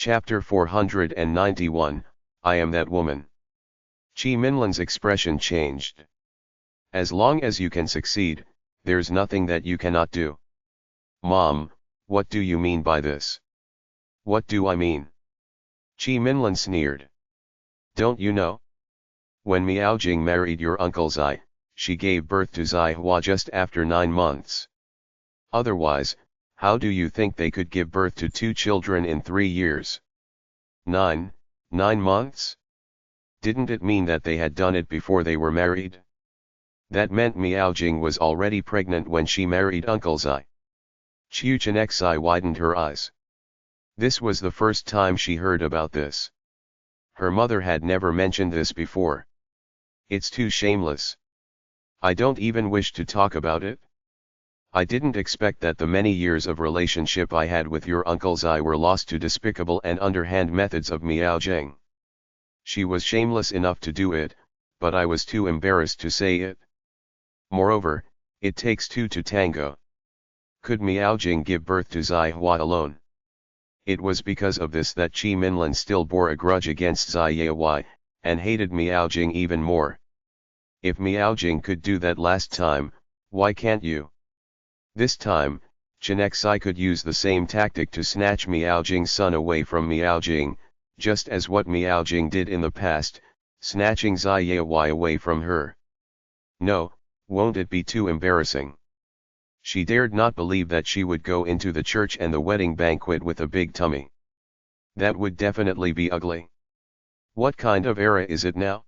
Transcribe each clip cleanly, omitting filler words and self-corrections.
Chapter 491, I Am That Woman. Chi Minlan's expression changed. As long as you can succeed, there's nothing that you cannot do. Mom, what do you mean by this? What do I mean? Chi Minlan sneered. Don't you know? When Miao Jing married your Uncle Zai, she gave birth to Zai Hua just after 9 months. Otherwise, how do you think they could give birth to 2 children in 3 years? 9 months? Didn't it mean that they had done it before they were married? That meant Miao Jing was already pregnant when she married Uncle Zai. Qiu Chenexai widened her eyes. This was the first time she heard about this. Her mother had never mentioned this before. It's too shameless. I don't even wish to talk about it. I didn't expect that the many years of relationship I had with your Uncle Zai were lost to despicable and underhand methods of Miao Jing. She was shameless enough to do it, but I was too embarrassed to say it. Moreover, it takes 2 to tango. Could Miao Jing give birth to Zai Hua alone? It was because of this that Chi Minlan still bore a grudge against Zai Yewei, and hated Miao Jing even more. If Miao Jing could do that last time, why can't you? This time, Chenexai could use the same tactic to snatch Miao Jing's son away from Miao Jing, just as what Miao Jing did in the past, snatching Zai Yewei away from her. No, won't it be too embarrassing? She dared not believe that she would go into the church and the wedding banquet with a big tummy. That would definitely be ugly. What kind of era is it now?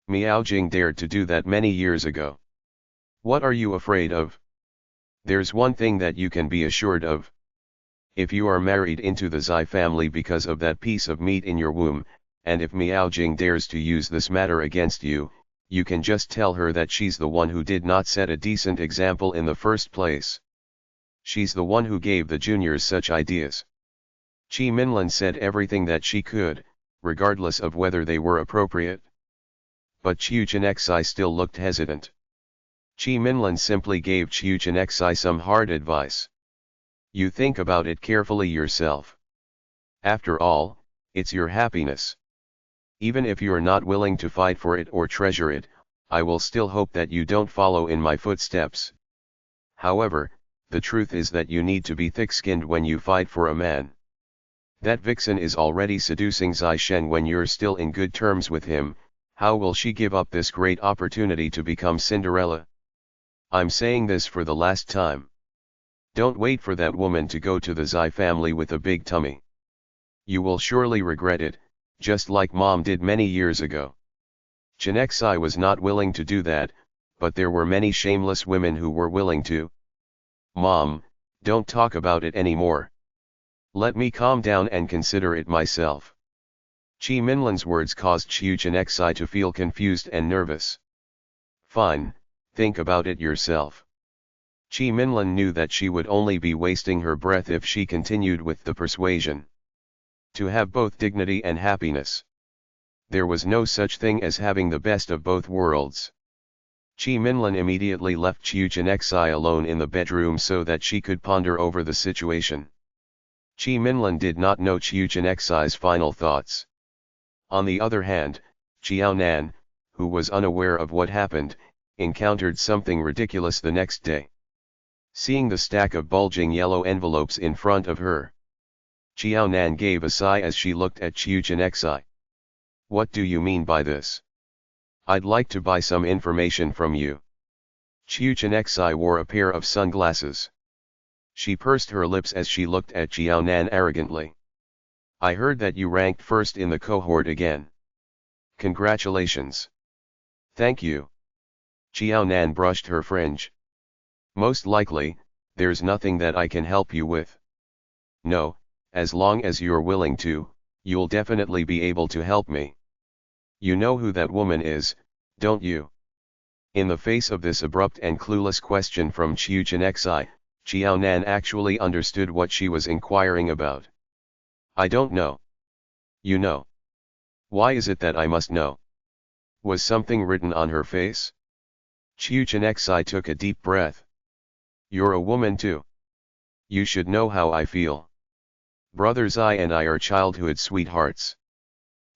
Miao Jing dared to do that many years ago. What are you afraid of? There's one thing that you can be assured of. If you are married into the Zai family because of that piece of meat in your womb, and if Miao Jing dares to use this matter against you, you can just tell her that she's the one who did not set a decent example in the first place. She's the one who gave the juniors such ideas. Chi Minlan said everything that she could, regardless of whether they were appropriate. But Qiu Chenexai still looked hesitant. Chi Minlan simply gave Qiu Chenexai some hard advice. You think about it carefully yourself. After all, it's your happiness. Even if you're not willing to fight for it or treasure it, I will still hope that you don't follow in my footsteps. However, the truth is that you need to be thick-skinned when you fight for a man. That vixen is already seducing Zai Shen when you're still in good terms with him. How will she give up this great opportunity to become Cinderella? I'm saying this for the last time. Don't wait for that woman to go to the Zai family with a big tummy. You will surely regret it, just like Mom did many years ago. Chenexai was not willing to do that, but there were many shameless women who were willing to. Mom, don't talk about it anymore. Let me calm down and consider it myself. Chi Minlan's words caused Qiu Chenexai to feel confused and nervous. Fine, think about it yourself. Chi Minlan knew that she would only be wasting her breath if she continued with the persuasion. To have both dignity and happiness. There was no such thing as having the best of both worlds. Chi Minlan immediately left Qiu Chenexai alone in the bedroom so that she could ponder over the situation. Chi Minlan did not know Qiu Chenexai's final thoughts. On the other hand, Xiao Nan, who was unaware of what happened, encountered something ridiculous the next day. Seeing the stack of bulging yellow envelopes in front of her, Xiao Nan gave a sigh as she looked at Qiu Chenexai. What do you mean by this? I'd like to buy some information from you. Qiu Chenexai wore a pair of sunglasses. She pursed her lips as she looked at Xiao Nan arrogantly. I heard that you ranked first in the cohort again. Congratulations. Thank you. Xiao Nan brushed her fringe. Most likely, there's nothing that I can help you with. No, as long as you're willing to, you'll definitely be able to help me. You know who that woman is, don't you? In the face of this abrupt and clueless question from Qiu Chenexai, Xiao Nan actually understood what she was inquiring about. I don't know. You know. Why is it that I must know? Was something written on her face? Qiu Chenexai took a deep breath. You're a woman too. You should know how I feel. Brother Zai and I are childhood sweethearts.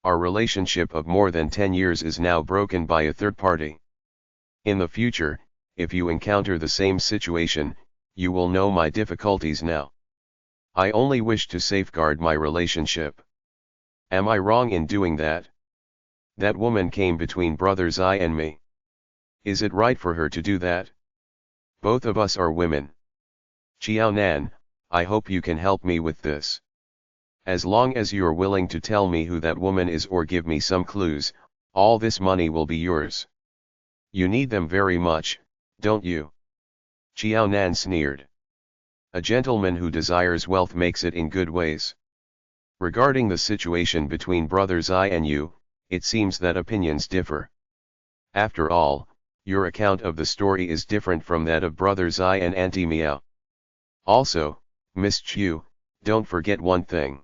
Our relationship of more than 10 years is now broken by a third party. In the future, if you encounter the same situation, you will know my difficulties now. I only wish to safeguard my relationship. Am I wrong in doing that? That woman came between Brother Zai and me. Is it right for her to do that? Both of us are women. Xiao Nan, I hope you can help me with this. As long as you're willing to tell me who that woman is or give me some clues, all this money will be yours. You need them very much, don't you? Xiao Nan sneered. A gentleman who desires wealth makes it in good ways. Regarding the situation between Brother Zai and you, it seems that opinions differ. After all, your account of the story is different from that of Brother Zai and Auntie Miao. Also, Miss Chu, don't forget one thing.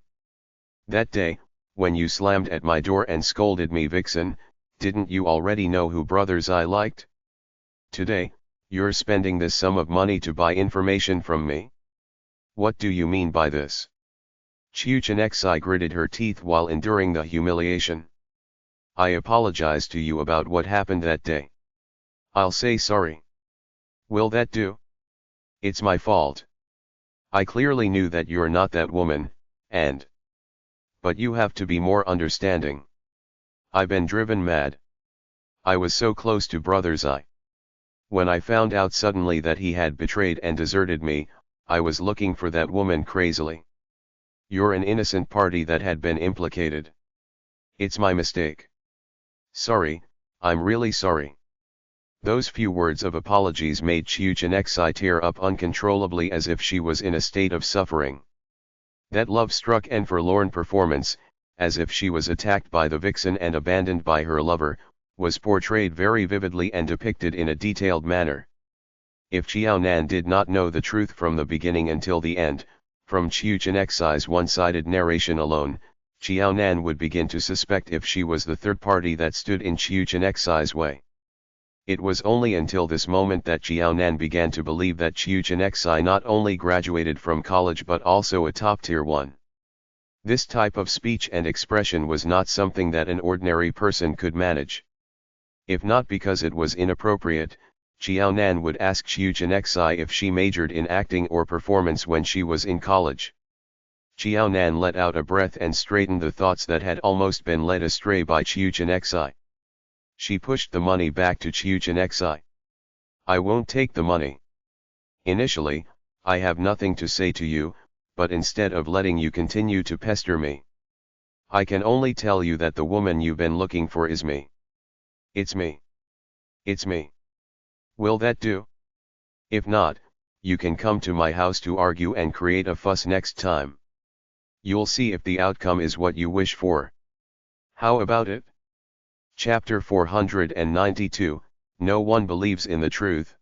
That day, when you slammed at my door and scolded me vixen, didn't you already know who Brother Zai liked? Today, you're spending this sum of money to buy information from me? What do you mean by this? Chiu Chenexai gritted her teeth while enduring the humiliation. I apologize to you about what happened that day. I'll say sorry. Will that do? It's my fault. I clearly knew that you're not that woman, and... But you have to be more understanding. I've been driven mad. I was so close to Brother Zai. When I found out suddenly that he had betrayed and deserted me, I was looking for that woman crazily. You're an innocent party that had been implicated. It's my mistake. Sorry, I'm really sorry. Those few words of apologies made Chiu Chenexai tear up uncontrollably as if she was in a state of suffering. That love-struck and forlorn performance, as if she was attacked by the vixen and abandoned by her lover, was portrayed very vividly and depicted in a detailed manner. If Xiao Nan did not know the truth from the beginning until the end, from Chiu Chenexai's one-sided narration alone, Xiao Nan would begin to suspect if she was the third party that stood in Chiu Chenexai's way. It was only until this moment that Xiao Nan began to believe that Chiu Chenexai not only graduated from college but also a top-tier one. This type of speech and expression was not something that an ordinary person could manage. If not because it was inappropriate, Xiao Nan would ask Chiu Chenexai if she majored in acting or performance when she was in college. Xiao Nan let out a breath and straightened the thoughts that had almost been led astray by Chiu Chenexai. She pushed the money back to Chiu Chenexai. I won't take the money. Initially, I have nothing to say to you, but instead of letting you continue to pester me, I can only tell you that the woman you've been looking for is me. It's me. It's me. Will that do? If not, you can come to my house to argue and create a fuss next time. You'll see if the outcome is what you wish for. How about it? Chapter 492, No One Believes in the Truth.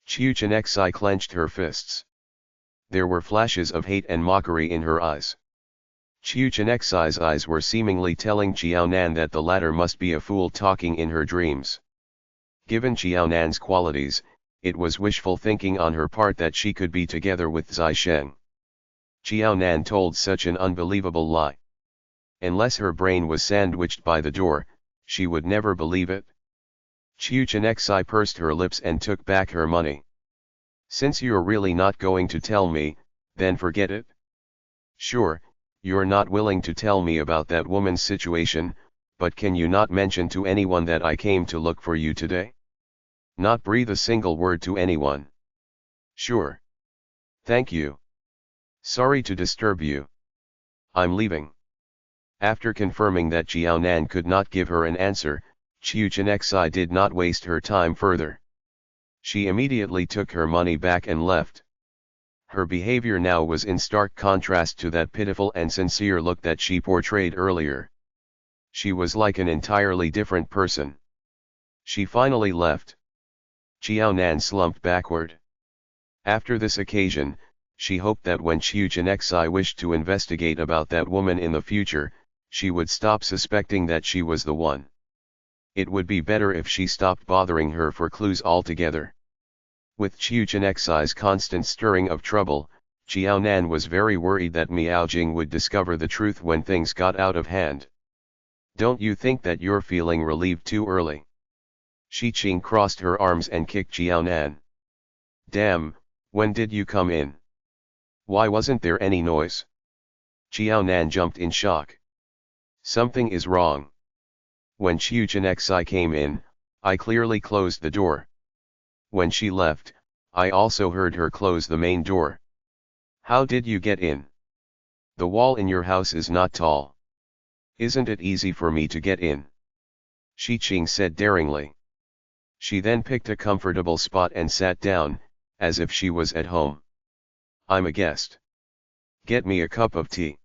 Chiu Chenexai clenched her fists. There were flashes of hate and mockery in her eyes. Chiu Chenexai's eyes were seemingly telling Xiao Nan that the latter must be a fool talking in her dreams. Given Xiao Nan's qualities, it was wishful thinking on her part that she could be together with Zai Sheng. Xiao Nan told such an unbelievable lie. Unless her brain was sandwiched by the door, she would never believe it. Chiu Chenexai pursed her lips and took back her money. Since you're really not going to tell me, then forget it. Sure, you're not willing to tell me about that woman's situation, but can you not mention to anyone that I came to look for you today? Not breathe a single word to anyone. Sure. Thank you. Sorry to disturb you. I'm leaving. After confirming that Xiao Nan could not give her an answer, Chiu Chenexai did not waste her time further. She immediately took her money back and left. Her behavior now was in stark contrast to that pitiful and sincere look that she portrayed earlier. She was like an entirely different person. She finally left. Xiao Nan slumped backward. After this occasion, she hoped that when Chiu Chenexai wished to investigate about that woman in the future, she would stop suspecting that she was the one. It would be better if she stopped bothering her for clues altogether. With Chiu Chenexai's constant stirring of trouble, Xiaonan was very worried that Miao Jing would discover the truth when things got out of hand. Don't you think that you're feeling relieved too early? Shi Qing crossed her arms and kicked Xiaonan. Damn, when did you come in? Why wasn't there any noise? Xiaonan jumped in shock. Something is wrong. When Qiu Jinxi came in, I clearly closed the door. When she left, I also heard her close the main door. How did you get in? The wall in your house is not tall. Isn't it easy for me to get in? Shi Qing said daringly. She then picked a comfortable spot and sat down, as if she was at home. I'm a guest. Get me a cup of tea.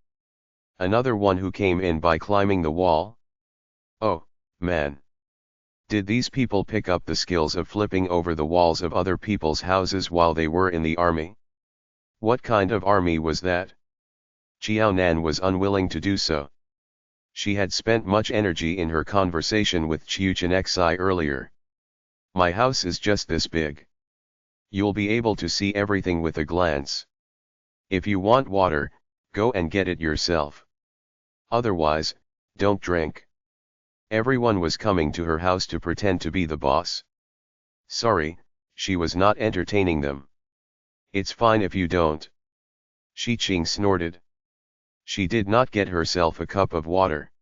Another one who came in by climbing the wall? Oh, man. Did these people pick up the skills of flipping over the walls of other people's houses while they were in the army? What kind of army was that? Xiaonan was unwilling to do so. She had spent much energy in her conversation with Qiu Jinxi earlier. My house is just this big. You'll be able to see everything with a glance. If you want water, go and get it yourself. Otherwise, don't drink. Everyone was coming to her house to pretend to be the boss. Sorry, she was not entertaining them. It's fine if you don't. Shi Qing snorted. She did not get herself a cup of water.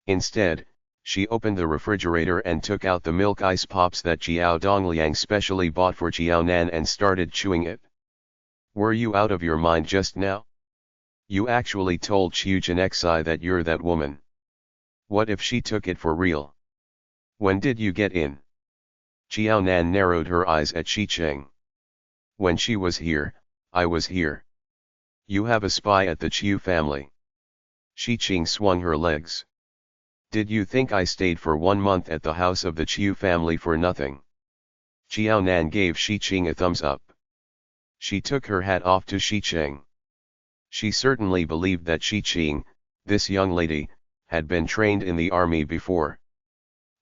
Instead, she opened the refrigerator and took out the milk ice pops that Jiao Dongliang specially bought for Xiaonan and started chewing it. Were you out of your mind just now? You actually told Qiu Jinxi that you're that woman. What if she took it for real? When did you get in? Xiaonan narrowed her eyes at Shi Qing. When she was here, I was here. You have a spy at the Qiu family. Shi Qing swung her legs. Did you think I stayed for 1 month at the house of the Qiu family for nothing? Xiaonan gave Shi Qing a thumbs up. She took her hat off to Shi Qing. She certainly believed that Shi Qing, this young lady, had been trained in the army before.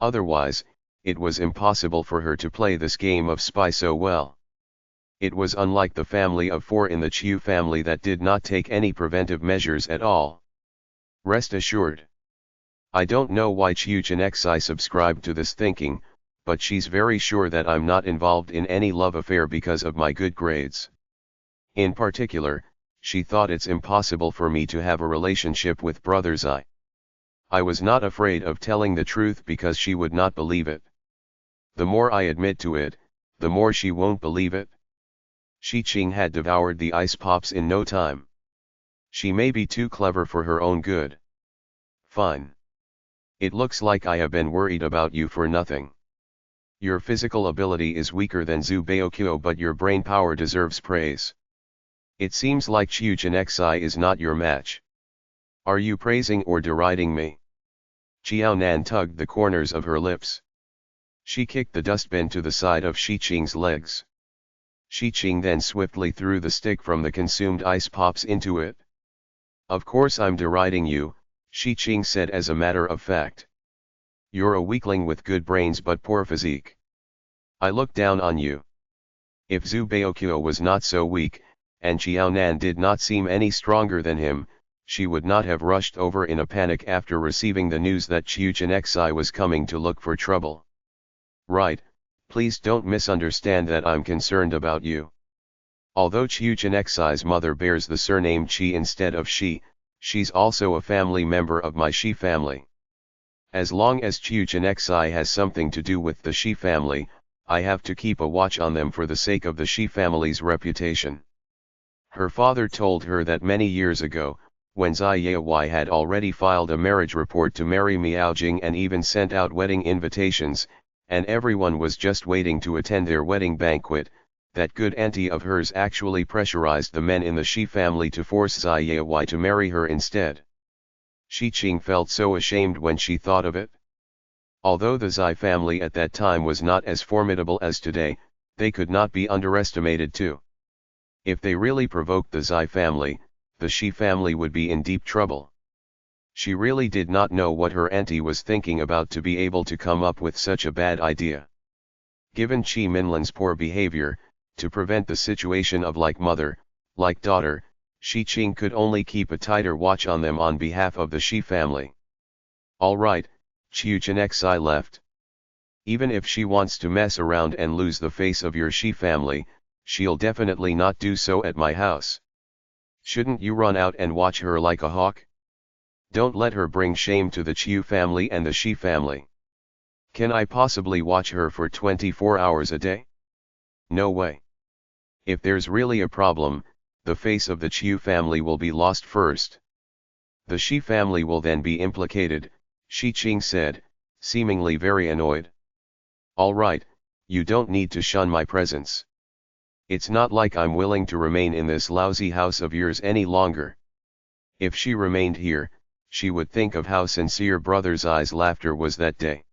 Otherwise, it was impossible for her to play this game of spy so well. It was unlike the family of 4 in the Qiu family that did not take any preventive measures at all. Rest assured. I don't know why Qiu Jinxi subscribed to this thinking, but she's very sure that I'm not involved in any love affair because of my good grades. In particular, she thought it's impossible for me to have a relationship with Brother Zai. I was not afraid of telling the truth because she would not believe it. The more I admit to it, the more she won't believe it. Shi Qing had devoured the ice pops in no time. She may be too clever for her own good. Fine. It looks like I have been worried about you for nothing. Your physical ability is weaker than Zhu Baoqiu, but your brain power deserves praise. It seems like Qiu Jinxi is not your match. Are you praising or deriding me? Xiaonan tugged the corners of her lips. She kicked the dustbin to the side of Shi Qing's legs. Shi Qing then swiftly threw the stick from the consumed ice pops into it. Of course I'm deriding you, Shi Qing said as a matter of fact. You're a weakling with good brains but poor physique. I look down on you. If Zhu Baoqiu was not so weak, and Xiaonan did not seem any stronger than him, she would not have rushed over in a panic after receiving the news that Qiu Jinxi was coming to look for trouble. Right, please don't misunderstand that I'm concerned about you. Although Qiu Jinxi's mother bears the surname Qi instead of Shi, she's also a family member of my Shi family. As long as Qiu Jinxi has something to do with the Shi family, I have to keep a watch on them for the sake of the Shi family's reputation. Her father told her that many years ago, when Zai Yawai had already filed a marriage report to marry Miao Jing and even sent out wedding invitations, and everyone was just waiting to attend their wedding banquet, that good auntie of hers actually pressurized the men in the Shi family to force Zai Yawai to marry her instead. Shi Qing felt so ashamed when she thought of it. Although the Zai family at that time was not as formidable as today, they could not be underestimated too. If they really provoked the Zai family, the Shi family would be in deep trouble. She really did not know what her auntie was thinking about to be able to come up with such a bad idea. Given Qi Minlan's poor behavior, to prevent the situation of like mother, Like daughter, Shi Qing could only keep a tighter watch on them on behalf of the Shi family. Alright, Qiu Chenxi left. Even if she wants to mess around and lose the face of your Shi family, she'll definitely not do so at my house. Shouldn't you run out and watch her like a hawk? Don't let her bring shame to the Qiu family and the Shi family. Can I possibly watch her for 24 hours a day? No way. If there's really a problem, the face of the Qiu family will be lost first. The Shi family will then be implicated, Shi Qing said, seemingly very annoyed. Alright, you don't need to shun my presence. It's not like I'm willing to remain in this lousy house of yours any longer. If she remained here, she would think of how sincere Brother Zai's laughter was that day.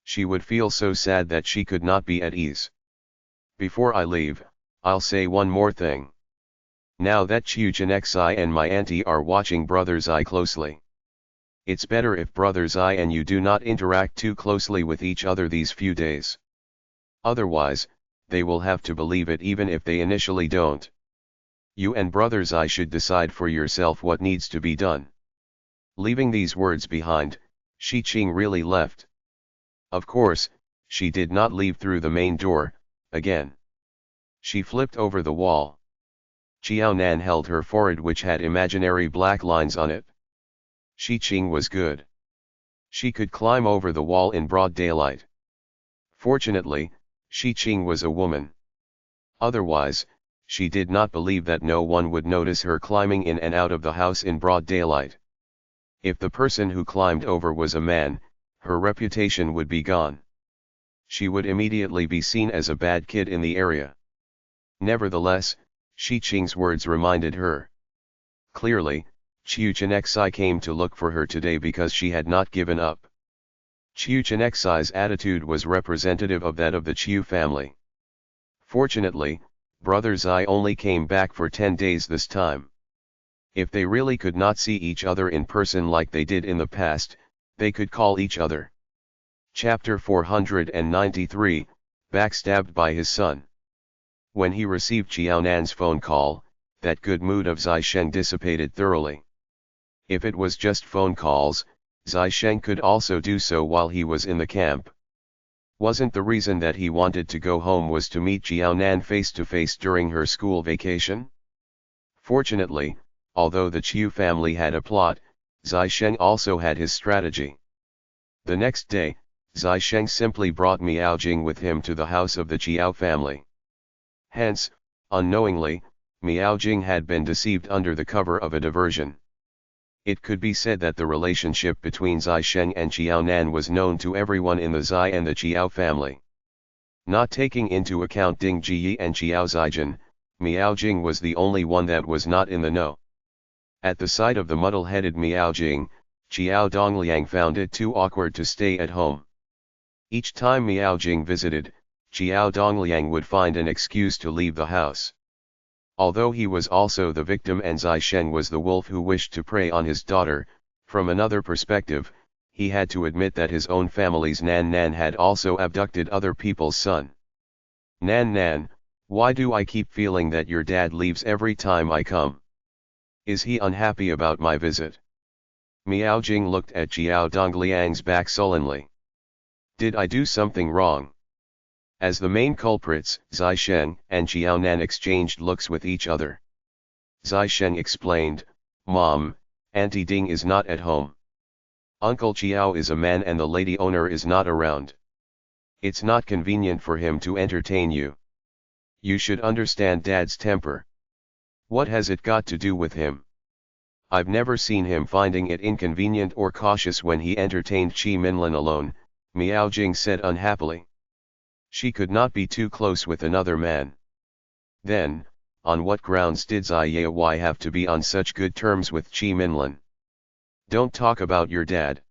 She would feel so sad that she could not be at ease. Before I leave, I'll say one more thing. Now that Qiu Chenxi and my auntie are watching Brother Zai closely. It's better if Brother Zai and you do not interact too closely with each other these few days. Otherwise, they will have to believe it even if they initially don't. You and Brother Zai should decide for yourself what needs to be done. Leaving these words behind, Shi Qing really left. Of course, she did not leave through the main door, again. She flipped over the wall. Xiao Nan held her forehead, which had imaginary black lines on it. Shi Qing was good. She could climb over the wall in broad daylight. Fortunately, Shi Qing was a woman. Otherwise, she did not believe that no one would notice her climbing in and out of the house in broad daylight. If the person who climbed over was a man, her reputation would be gone. She would immediately be seen as a bad kid in the area. Nevertheless, Shi Qing's words reminded her. Clearly, Qiu Chenxi came to look for her today because she had not given up. Qiu Chenxi's attitude was representative of that of the Qiu family. Fortunately, Brother Zai only came back for 10 days this time. If they really could not see each other in person like they did in the past, they could call each other. Chapter 493, Backstabbed by his son. When he received Xiao Nan's phone call, that good mood of Zai Sheng dissipated thoroughly. If it was just phone calls, Zai Sheng could also do so while he was in the camp. Wasn't the reason that he wanted to go home was to meet Xiao Nan face to face during her school vacation? Fortunately, although the Qiu family had a plot, Zai Sheng also had his strategy. The next day, Zai Sheng simply brought Miao Jing with him to the house of the Qiao family. Hence, unknowingly, Miao Jing had been deceived under the cover of a diversion. It could be said that the relationship between Zai Sheng and Xiao Nan was known to everyone in the Zai and the Qiao family. Not taking into account Ding Jiyi and Xiao Zaijin, Miao Jing was the only one that was not in the know. At the sight of the muddle-headed Miao Jing, Xiao Dongliang found it too awkward to stay at home. Each time Miao Jing visited, Xiao Dongliang would find an excuse to leave the house. Although he was also the victim and Zai Sheng was the wolf who wished to prey on his daughter, from another perspective, he had to admit that his own family's Nan Nan had also abducted other people's son. Nan Nan, why do I keep feeling that your dad leaves every time I come? Is he unhappy about my visit? Miao Jing looked at Xiao Dongliang's back sullenly. Did I do something wrong? As the main culprits, Zai Sheng and Xiao Nan exchanged looks with each other. Zai Sheng explained, Mom, Auntie Ding is not at home. Uncle Qiao is a man and the lady owner is not around. It's not convenient for him to entertain you. You should understand Dad's temper. What has it got to do with him? I've never seen him finding it inconvenient or cautious when he entertained Qi Minlin alone, Miao Jing said unhappily. She could not be too close with another man. Then, on what grounds did Zai Yai have to be on such good terms with Qi Minlin? Don't talk about your dad.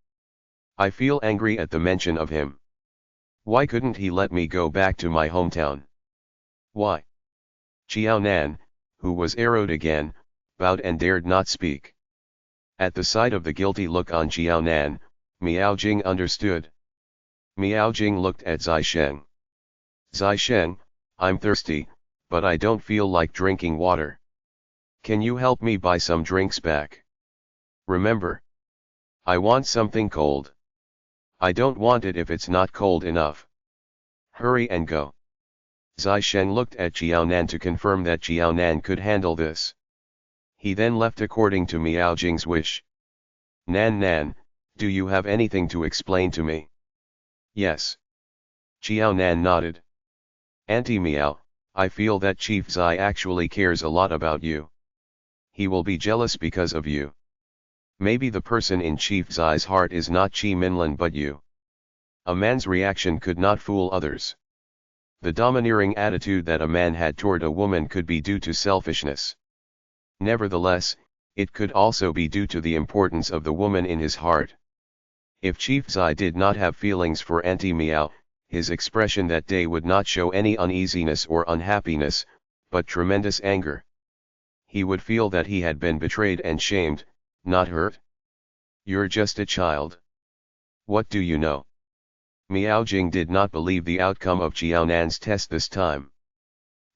I feel angry at the mention of him. Why couldn't he let me go back to my hometown? Why? Xiao Nan, who was arrowed again, bowed and dared not speak. At the sight of the guilty look on Xiao Nan, Miao Jing understood. Miao Jing looked at Zai Sheng. Zai Sheng, I'm thirsty, but I don't feel like drinking water. Can you help me buy some drinks back? Remember. I want something cold. I don't want it if it's not cold enough. Hurry and go. Zai Sheng looked at Jiaonan to confirm that Jiaonan could handle this. He then left according to Miao Jing's wish. Nan, do you have anything to explain to me? Yes. Jiaonan nodded. Auntie Miao, I feel that Chief Zai actually cares a lot about you. He will be jealous because of you. Maybe the person in Chief Zai's heart is not Qi Minlan but you. A man's reaction could not fool others. The domineering attitude that a man had toward a woman could be due to selfishness. Nevertheless, it could also be due to the importance of the woman in his heart. If Chief Zai did not have feelings for Auntie Miao, his expression that day would not show any uneasiness or unhappiness, but tremendous anger. He would feel that he had been betrayed and shamed, not hurt. You're just a child. What do you know? Miao Jing did not believe the outcome of Jiaonan's test this time.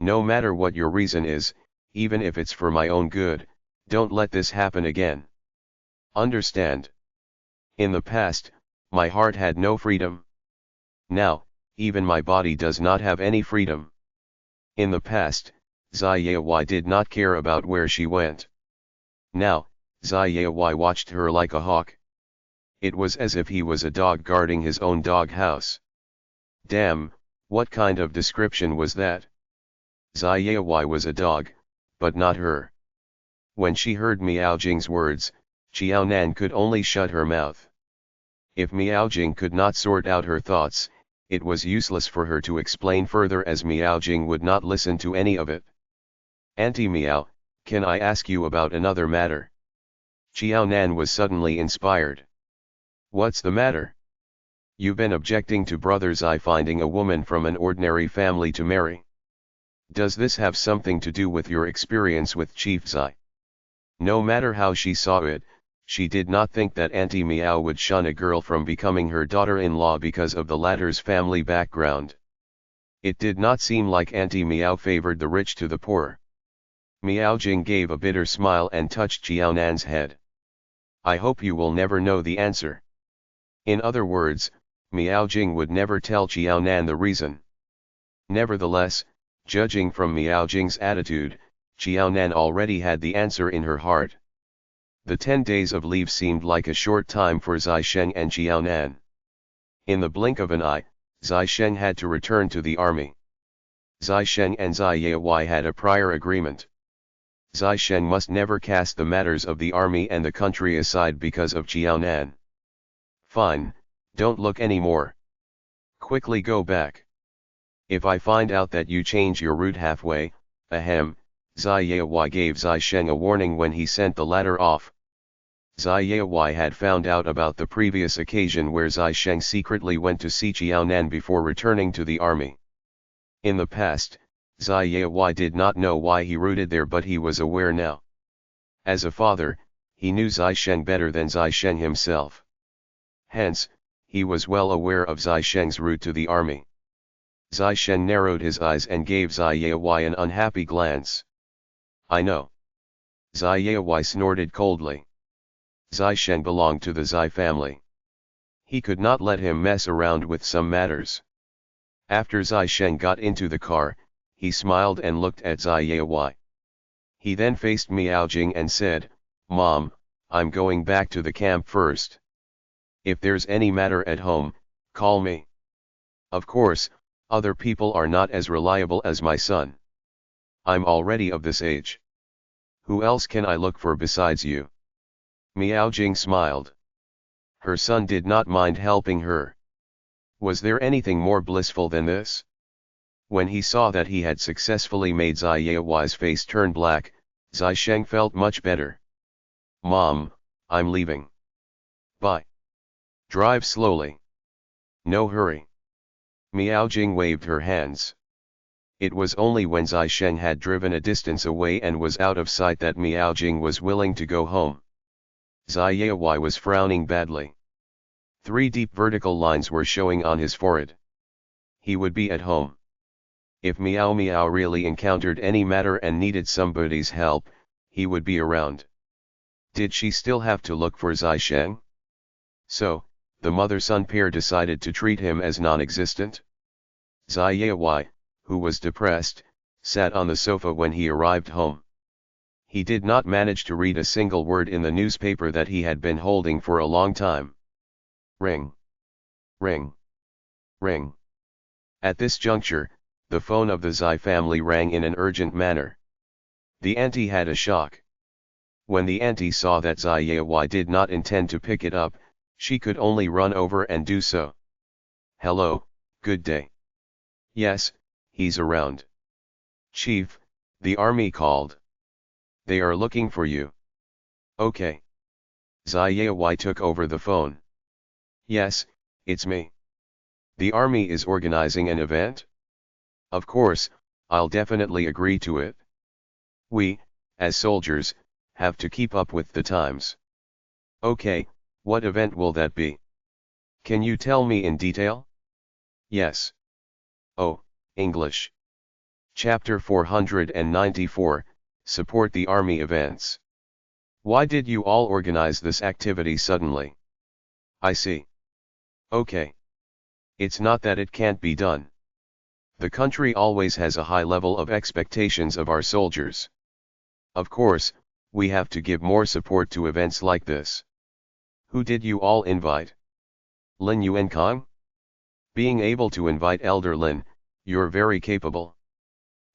No matter what your reason is, even if it's for my own good, don't let this happen again. Understand? In the past, my heart had no freedom. Now, even my body does not have any freedom. In the past, Zai Yawai did not care about where she went. Now, Zai Yawai watched her like a hawk. It was as if he was a dog guarding his own dog house. Damn, what kind of description was that? Zai Yawai was a dog, but not her. When she heard Miao Jing's words, Jiaonan could only shut her mouth. If Miao Jing could not sort out her thoughts, it was useless for her to explain further as Miao Jing would not listen to any of it. Auntie Miao, can I ask you about another matter? Jiaonan was suddenly inspired. What's the matter? You've been objecting to Brother Zai finding a woman from an ordinary family to marry. Does this have something to do with your experience with Chief Zai? No matter how she saw it, she did not think that Auntie Miao would shun a girl from becoming her daughter-in-law because of the latter's family background. It did not seem like Auntie Miao favored the rich to the poor. Miao Jing gave a bitter smile and touched Jiaonan's head. I hope you will never know the answer. In other words, Miao Jing would never tell Jiaonan the reason. Nevertheless, judging from Miao Jing's attitude, Jiaonan already had the answer in her heart. The 10 days of leave seemed like a short time for Zai Sheng and Jiaonan. In the blink of an eye, Zai Sheng had to return to the army. Zai Sheng and Zai Yawai had a prior agreement. Zai Sheng must never cast the matters of the army and the country aside because of Jiaonan. Fine, don't look anymore. Quickly go back. If I find out that you change your route halfway, ahem, Zai Yawai gave Zai Sheng a warning when he sent the latter off. Zai Yawai had found out about the previous occasion where Zai Sheng secretly went to see Jiaonan before returning to the army. In the past, Zai Yawai did not know why he rooted there, but he was aware now. As a father, he knew Zai Sheng better than Zai Sheng himself. Hence, he was well aware of Zai Sheng's route to the army. Zai Sheng narrowed his eyes and gave Zai Yawai an unhappy glance. I know. Zai Yawai snorted coldly. Zai Sheng belonged to the Zai family. He could not let him mess around with some matters. After Zai Sheng got into the car, he smiled and looked at Zai Yawai. He then faced Miao Jing and said, Mom, I'm going back to the camp first. If there's any matter at home, call me. Of course, other people are not as reliable as my son. I'm already of this age. Who else can I look for besides you? Miao Jing smiled. Her son did not mind helping her. Was there anything more blissful than this? When he saw that he had successfully made Zai Yawai's face turn black, Zai Sheng felt much better. Mom, I'm leaving. Bye. Drive slowly. No hurry. Miao Jing waved her hands. It was only when Zai Sheng had driven a distance away and was out of sight that Miao Jing was willing to go home. Zai Yawai was frowning badly. 3 deep vertical lines were showing on his forehead. He would be at home. If Miao Miao really encountered any matter and needed somebody's help, he would be around. Did she still have to look for Zai Sheng? So, the mother-son pair decided to treat him as non-existent. Zai Yawai, who was depressed, sat on the sofa when he arrived home. He did not manage to read a single word in the newspaper that he had been holding for a long time. Ring. Ring. Ring. At this juncture, the phone of the Zai family rang in an urgent manner. The auntie had a shock. When the auntie saw that Zai Yawai did not intend to pick it up, she could only run over and do so. Hello, good day. Yes, he's around. Chief, the army called. They are looking for you. Okay. Zai Yawai took over the phone. Yes, it's me. The army is organizing an event? Of course, I'll definitely agree to it. We, as soldiers, have to keep up with the times. Okay, what event will that be? Can you tell me in detail? Yes. Oh, English. Chapter 494, Support the Army Events. Why did you all organize this activity suddenly? I see. Okay. It's not that it can't be done. The country always has a high level of expectations of our soldiers. Of course, we have to give more support to events like this. Who did you all invite? Lin Yuan Kong? Being able to invite Elder Lin, you're very capable.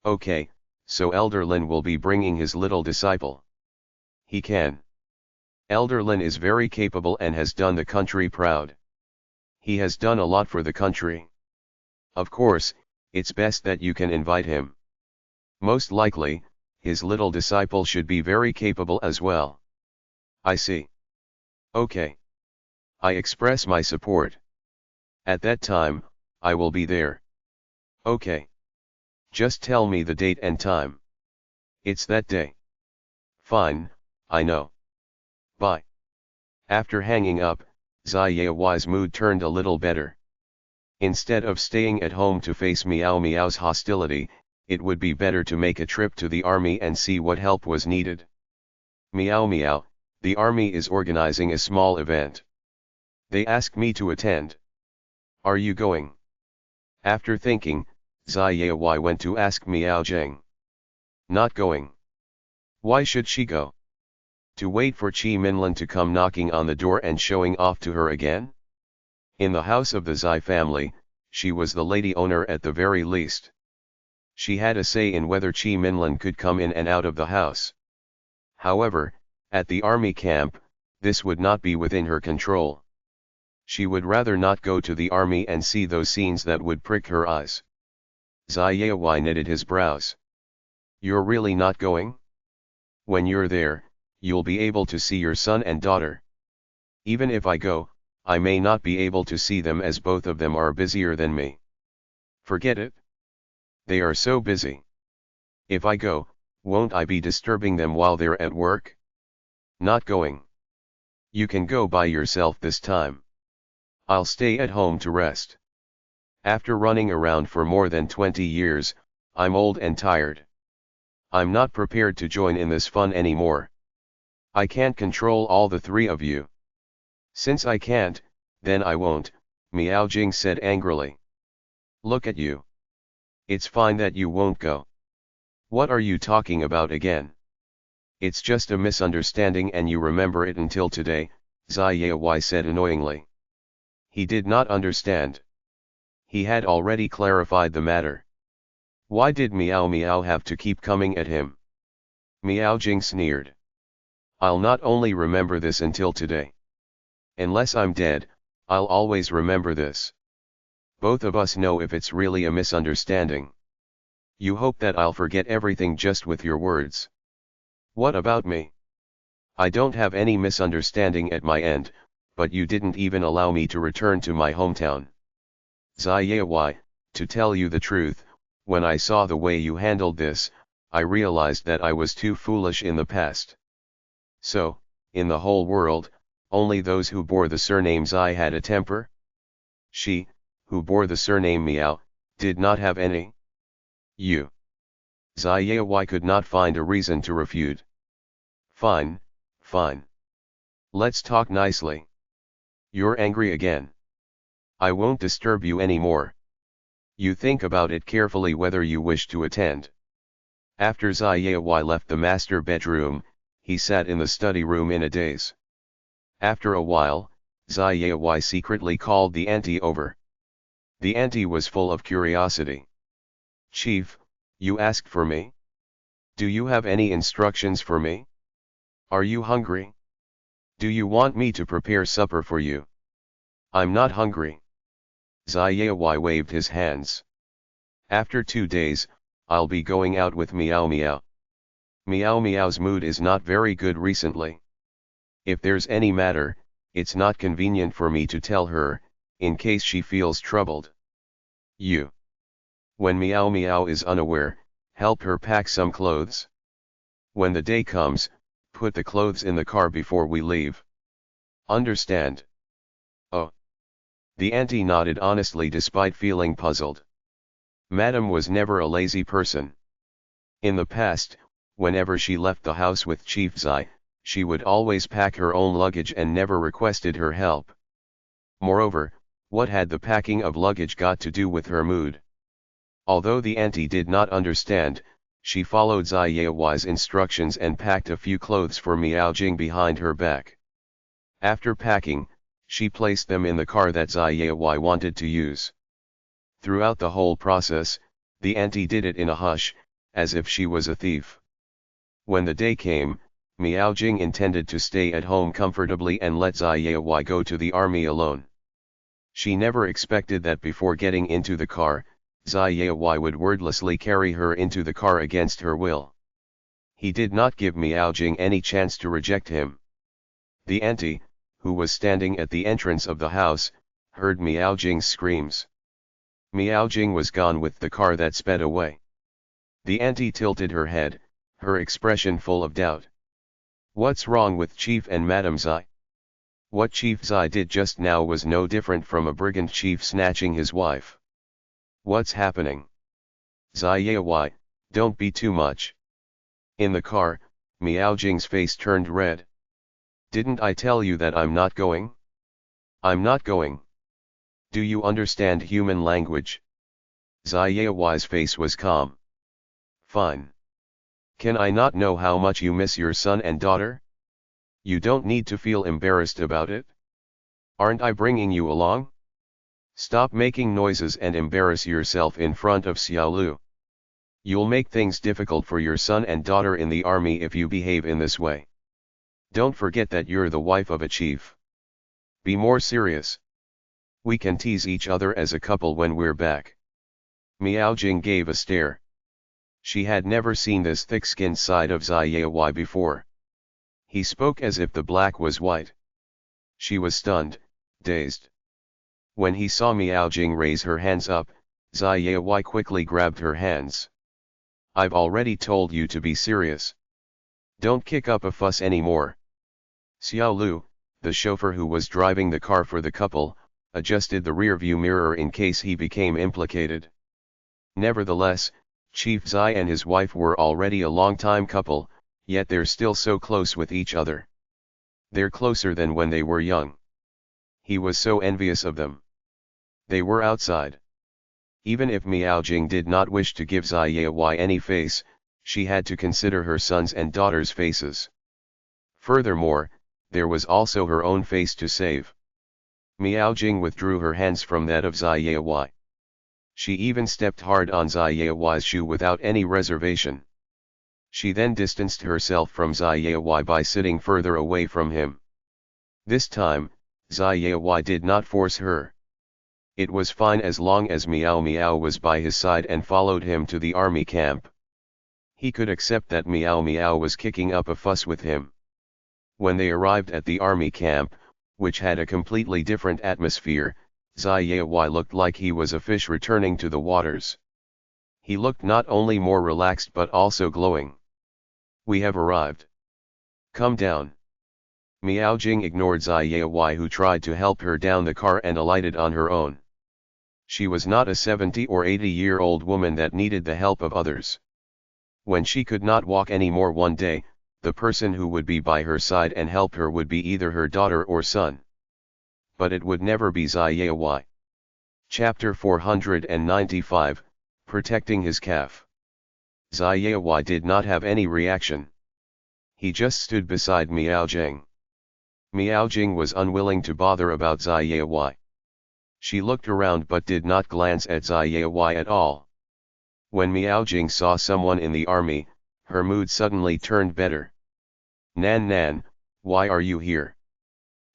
Okay, so Elder Lin will be bringing his little disciple. He can. Elder Lin is very capable and has done the country proud. He has done a lot for the country. Of course, it's best that you can invite him. Most likely, his little disciple should be very capable as well. I see. Okay. I express my support. At that time, I will be there. Okay. Just tell me the date and time. It's that day. Fine, I know. Bye. After hanging up, Zai Yawai's mood turned a little better. Instead of staying at home to face Meow Meow's hostility, it would be better to make a trip to the army and see what help was needed. Meow Meow, the army is organizing a small event. They asked me to attend. Are you going? After thinking, Zai Yawai went to ask Meow Zheng. Not going. Why should she go? To wait for Qi Minlin to come knocking on the door and showing off to her again? In the house of the Zai family, she was the lady owner at the very least. She had a say in whether Qi Minlin could come in and out of the house. However, at the army camp, this would not be within her control. She would rather not go to the army and see those scenes that would prick her eyes. Zai Yawai knitted his brows. You're really not going? When you're there, you'll be able to see your son and daughter. Even if I go, I may not be able to see them as both of them are busier than me. Forget it. They are so busy. If I go, won't I be disturbing them while they're at work? Not going. You can go by yourself this time. I'll stay at home to rest. After running around for more than 20 years, I'm old and tired. I'm not prepared to join in this fun anymore. I can't control all the three of you. Since I can't, then I won't, Miao Jing said angrily. Look at you. It's fine that you won't go. What are you talking about again? It's just a misunderstanding and you remember it until today, Zai Yawai said annoyingly. He did not understand. He had already clarified the matter. Why did Miao Miao have to keep coming at him? Miao Jing sneered. I'll not only remember this until today. Unless I'm dead, I'll always remember this. Both of us know if it's really a misunderstanding. You hope that I'll forget everything just with your words. What about me? I don't have any misunderstanding at my end, but you didn't even allow me to return to my hometown. Zai Yawai, to tell you the truth, when I saw the way you handled this, I realized that I was too foolish in the past. So, in the whole world, only those who bore the surname Zai had a temper? She, who bore the surname Miao, did not have any? You. Zai Yawai could not find a reason to refute. Fine, fine. Let's talk nicely. You're angry again. I won't disturb you anymore. You think about it carefully whether you wish to attend. After Ziyawai left the master bedroom, he sat in the study room in a daze. After a while, Ziyawai secretly called the auntie over. The auntie was full of curiosity. Chief, you asked for me? Do you have any instructions for me? Are you hungry? Do you want me to prepare supper for you? I'm not hungry. Ziyawai waved his hands. After 2 days, I'll be going out with Meow Meow. Meow Meow's mood is not very good recently. If there's any matter, it's not convenient for me to tell her, in case she feels troubled. You. When Meow Meow is unaware, help her pack some clothes. When the day comes, put the clothes in the car before we leave. Understand? Oh. The auntie nodded honestly despite feeling puzzled. Madam was never a lazy person. In the past, whenever she left the house with Chief Zai, she would always pack her own luggage and never requested her help. Moreover, what had the packing of luggage got to do with her mood? Although the auntie did not understand, she followed Ziyawai's instructions and packed a few clothes for Miao Jing behind her back. After packing, she placed them in the car that Ziyawai wanted to use. Throughout the whole process, the auntie did it in a hush, as if she was a thief. When the day came, Miao Jing intended to stay at home comfortably and let Ziyawai go to the army alone. She never expected that before getting into the car, Ziyawai would wordlessly carry her into the car against her will. He did not give Miao Jing any chance to reject him. The auntie, who was standing at the entrance of the house, heard Miao Jing's screams. Miao Jing was gone with the car that sped away. The auntie tilted her head, her expression full of doubt. What's wrong with Chief and Madam Zai? What Chief Zai did just now was no different from a brigand chief snatching his wife. What's happening? Ziyawai, don't be too much. In the car, Miao Jing's face turned red. Didn't I tell you that I'm not going? I'm not going. Do you understand human language? Ziyawai's face was calm. Fine. Can I not know how much you miss your son and daughter? You don't need to feel embarrassed about it. Aren't I bringing you along? Stop making noises and embarrass yourself in front of Xiaolu. You'll make things difficult for your son and daughter in the army if you behave in this way. Don't forget that you're the wife of a chief. Be more serious. We can tease each other as a couple when we're back. Miao Jing gave a stare. She had never seen this thick-skinned side of Ziyawai before. He spoke as if the black was white. She was stunned, dazed. When he saw Miao Jing raise her hands up, Ziyawai quickly grabbed her hands. I've already told you to be serious. Don't kick up a fuss anymore. Xiao Lu, the chauffeur who was driving the car for the couple, adjusted the rearview mirror in case he became implicated. Nevertheless, Chief Zai and his wife were already a long-time couple, yet they're still so close with each other. They're closer than when they were young. He was so envious of them. They were outside. Even if Miao Jing did not wish to give Ziyawai any face, she had to consider her sons and daughters' faces. Furthermore, there was also her own face to save. Miao Jing withdrew her hands from that of Ziyawai. She even stepped hard on Ziyawai's shoe without any reservation. She then distanced herself from Ziyawai by sitting further away from him. This time, Ziyawai did not force her. It was fine as long as Miao Miao was by his side and followed him to the army camp. He could accept that Miao Miao was kicking up a fuss with him. When they arrived at the army camp, which had a completely different atmosphere, Ziyawai looked like he was a fish returning to the waters. He looked not only more relaxed but also glowing. We have arrived. Come down. Miao Jing ignored Ziyawai, who tried to help her down the car and alighted on her own. She was not a 70 or 80-year-old woman that needed the help of others. When she could not walk anymore one day, the person who would be by her side and help her would be either her daughter or son. But it would never be Xi Yao. Chapter 495, Protecting His Calf. Xi Yao did not have any reaction. He just stood beside Miao Jing. Miao Jing was unwilling to bother about Xi Yao. She looked around but did not glance at Xi Yao at all. When Miao Jing saw someone in the army, her mood suddenly turned better. Nan Nan, why are you here?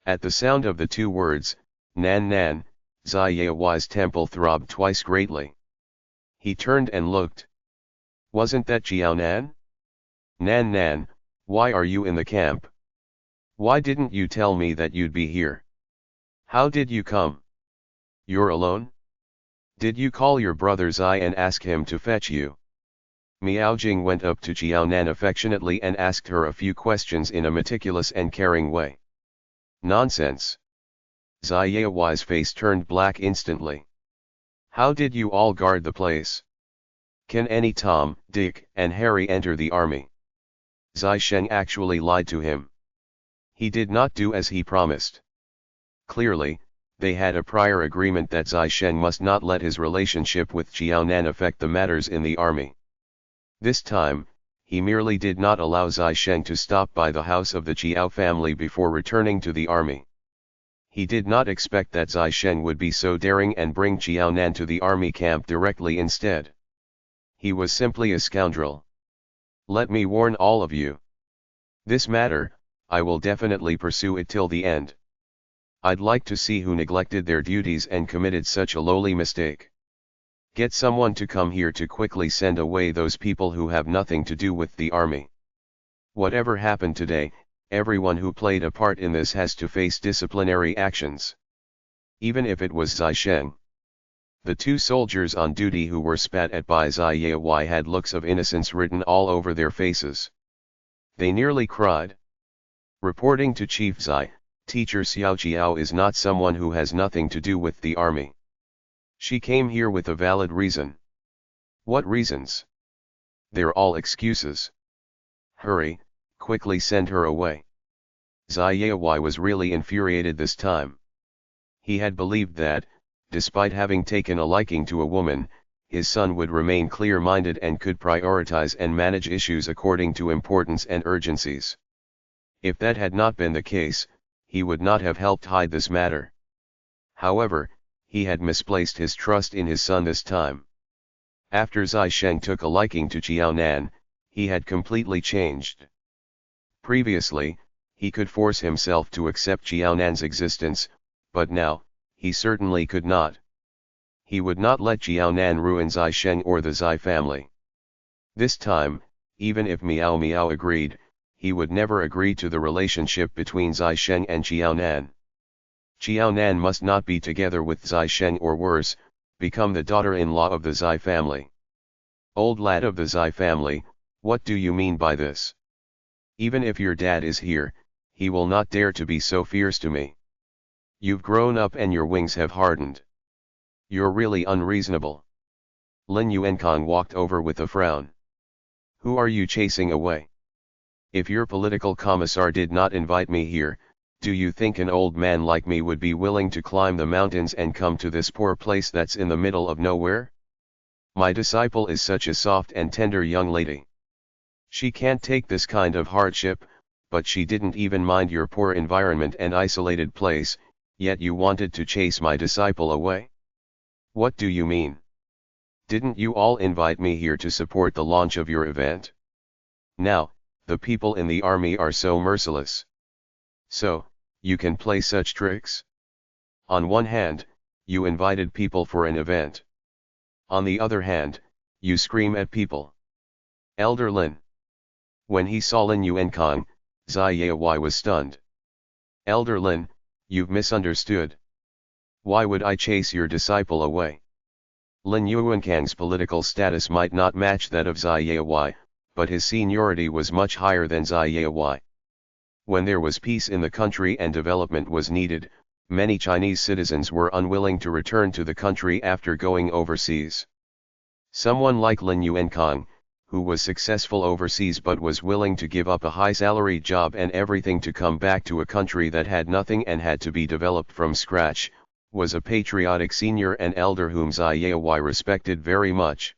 At the sound of the two words, Nan Nan, Xi Yao's temple throbbed twice greatly. He turned and looked. Wasn't that Jiao Nan? Nan Nan, why are you in the camp? Why didn't you tell me that you'd be here? How did you come? You're alone? Did you call your brother Xi and ask him to fetch you? Miao Jing went up to Jiao Nan affectionately and asked her a few questions in a meticulous and caring way. Nonsense. Xi Yao's face turned black instantly. How did you all guard the place? Can any Tom, Dick, and Harry enter the army? Xi Sheng actually lied to him. He did not do as he promised. Clearly, they had a prior agreement that Xi Sheng must not let his relationship with Jiao Nan affect the matters in the army. This time, he merely did not allow Xi Sheng to stop by the house of the Jiao family before returning to the army. He did not expect that Xi Sheng would be so daring and bring Jiao Nan to the army camp directly instead. He was simply a scoundrel. Let me warn all of you. This matter, I will definitely pursue it till the end. I'd like to see who neglected their duties and committed such a lowly mistake. Get someone to come here to quickly send away those people who have nothing to do with the army. Whatever happened today, everyone who played a part in this has to face disciplinary actions. Even if it was Xi Sheng. The two soldiers on duty who were spat at by Xi Yao had looks of innocence written all over their faces. They nearly cried. Reporting to Chief Xi, Teacher Xiao Jiao is not someone who has nothing to do with the army. She came here with a valid reason. What reasons? They're all excuses. Hurry, quickly send her away. Xi Yao was really infuriated this time. He had believed that, despite having taken a liking to a woman, his son would remain clear-minded and could prioritize and manage issues according to importance and urgencies. If that had not been the case, he would not have helped hide this matter. However, he had misplaced his trust in his son this time. After Xi Sheng took a liking to Jiao Nan, he had completely changed. Previously, he could force himself to accept Jiao Nan's existence, but now, he certainly could not. He would not let Jiao Nan ruin Xi Sheng or the Xi family. This time, even if Miao Miao agreed, he would never agree to the relationship between Xi Sheng and Jiao Nan. Jiao Nan must not be together with Xi Sheng or worse, become the daughter-in-law of the Xi family. Old lad of the Xi family, what do you mean by this? Even if your dad is here, he will not dare to be so fierce to me. You've grown up and your wings have hardened. You're really unreasonable. Lin Yuankang walked over with a frown. Who are you chasing away? If your political commissar did not invite me here, do you think an old man like me would be willing to climb the mountains and come to this poor place that's in the middle of nowhere? My disciple is such a soft and tender young lady. She can't take this kind of hardship, but she didn't even mind your poor environment and isolated place, yet you wanted to chase my disciple away? What do you mean? Didn't you all invite me here to support the launch of your event? Now, the people in the army are so merciless. So, you can play such tricks? On one hand, you invited people for an event. On the other hand, you scream at people. Elder Lin. When he saw Lin Yuankang, Xi Yao was stunned. Elder Lin, you've misunderstood. Why would I chase your disciple away? Lin Yuankang's political status might not match that of Xi Yao, but his seniority was much higher than Xi Yao. When there was peace in the country and development was needed, many Chinese citizens were unwilling to return to the country after going overseas. Someone like Lin Yuankang, who was successful overseas but was willing to give up a high-salaried job and everything to come back to a country that had nothing and had to be developed from scratch, was a patriotic senior and elder whom Zai Yaowai respected very much.